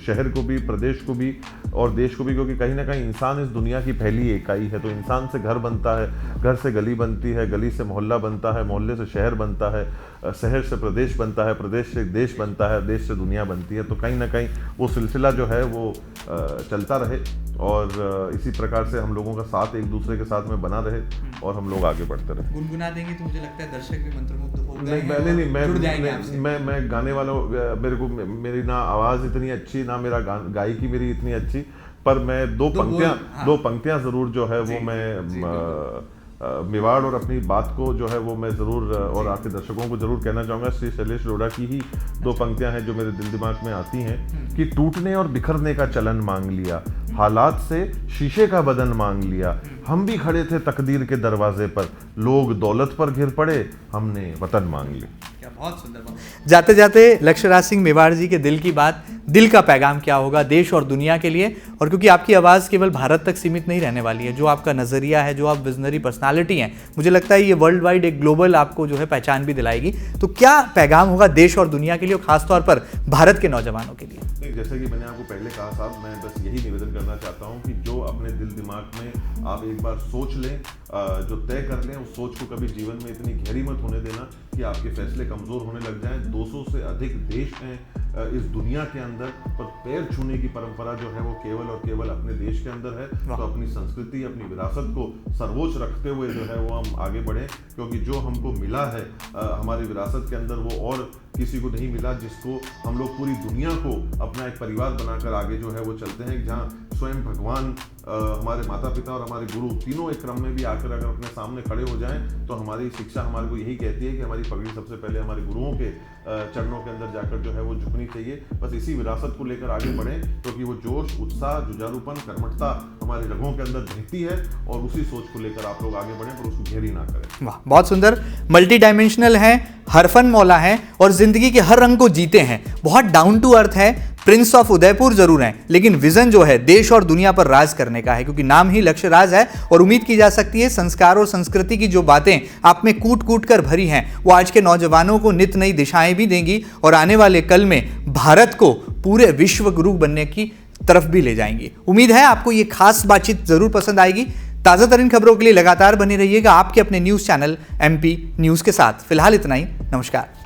शहर को भी, प्रदेश को भी और देश को भी, क्योंकि कहीं ना कहीं इंसान इस दुनिया की पहली इकाई है। तो इंसान से घर बनता है, घर से गली बनती है, गली से मोहल्ला बनता है, मोहल्ले से शहर बनता है, शहर से प्रदेश बनता है, प्रदेश से देश बनता है, देश से दुनिया बनती है। तो कहीं ना कहीं वो सिलसिला जो है वो चलता रहे, और इसी प्रकार से हम लोगों का साथ एक दूसरे के साथ में बना रहे और हम लोग आगे बढ़ते रहे।
गुनगुना देंगे तो मुझे लगता है दर्शक भी मंत्रमुग्ध हो गए
नहीं, मैं गाने वालों, मेरे को मेरी ना आवाज़ इतनी अच्छी, ना मेरा गायकी मेरी इतनी अच्छी, पर मैं दो पंक्तियां ज़रूर जो है वो मैं मेवाड़ और अपनी बात को जो है वो मैं ज़रूर और आपके दर्शकों को ज़रूर कहना चाहूँगा। श्री शैलेश लोढ़ा की ही दो पंक्तियां हैं जो मेरे दिल दिमाग में आती हैं कि टूटने और बिखरने का चलन मांग लिया, हालात से शीशे का बदन मांग लिया, हम भी खड़े थे तकदीर के दरवाजे पर, लोग दौलत पर घिर पड़े, हमने वतन मांग ली।
क्या बहुत सुंदर। जाते जाते लक्ष्यराज सिंह मेवाड़ जी के दिल की बात, दिल का पैगाम क्या होगा देश और दुनिया के लिए, और क्योंकि आपकी आवाज़ केवल भारत तक सीमित नहीं रहने वाली है, जो आपका नज़रिया है, जो आप विजनरी पर्सनालिटी हैं, मुझे लगता है ये वर्ल्ड वाइड एक ग्लोबल आपको जो है पहचान भी दिलाएगी। तो क्या पैगाम होगा देश और दुनिया के लिए, और खासतौर पर भारत के नौजवानों के लिए?
जैसे कि मैंने आपको पहले कहा साहब, मैं बस यही निवेदन करना चाहता हूँ कि जो अपने दिल दिमाग में आप एक बार सोच लें, जो तय कर लें, उस सोच को कभी जीवन में इतनी गहरी मत होने देना कि आपके फैसले कमज़ोर होने लग जाएं। 200 से अधिक देश हैं इस दुनिया के अंदर, पर पैर छूने की परंपरा जो है वो केवल और केवल अपने देश के अंदर है। तो अपनी संस्कृति, अपनी विरासत को सर्वोच्च रखते हुए जो है वो हम आगे बढ़ें, क्योंकि जो हमको मिला है हमारी विरासत के अंदर वो और किसी को नहीं मिला, जिसको हम लोग पूरी दुनिया को अपना एक परिवार बनाकर आगे जो है वो चलते हैं, जहाँ स्वयं भगवान, हमारे माता पिता और हमारे गुरु तीनों एक क्रम में भी आकर अगर अपने सामने खड़े हो जाएं, तो हमारी शिक्षा हमारे को यही कहती है कि हमारी पगड़ी सबसे पहले हमारे गुरुओं के चरणों के अंदर जाकर जो है वो झुकनी चाहिए। बस इसी विरासत को लेकर आगे बढ़ें, क्योंकि वो जोश, उत्साह, जुझारूपन, कर्मठता हमारी रगों के अंदर बहती है, और उसी सोच को लेकर आप लोग आगे बढ़ें, पर उसको घेरी ना करें।
वाह, बहुत सुंदर। मल्टी डायमेंशनल है, हरफन मौला है, और जिंदगी के हर रंग को जीते हैं, बहुत डाउन टू अर्थ है, प्रिंस ऑफ उदयपुर जरूर हैं, लेकिन विजन जो है देश और दुनिया पर राज करने का है, क्योंकि नाम ही लक्ष्यराज है। और उम्मीद की जा सकती है संस्कार और संस्कृति की जो बातें आप में कूट कूट कर भरी हैं, वो आज के नौजवानों को नित नई दिशाएं भी देंगी, और आने वाले कल में भारत को पूरे विश्व गुरु बनने की तरफ भी ले जाएंगी। उम्मीद है आपको ये खास बातचीत जरूर पसंद आएगी। ताज़ा तरीन खबरों के लिए लगातार बने रहिएगा आपके अपने न्यूज़ चैनल MP न्यूज़ के साथ। फिलहाल इतना ही, नमस्कार।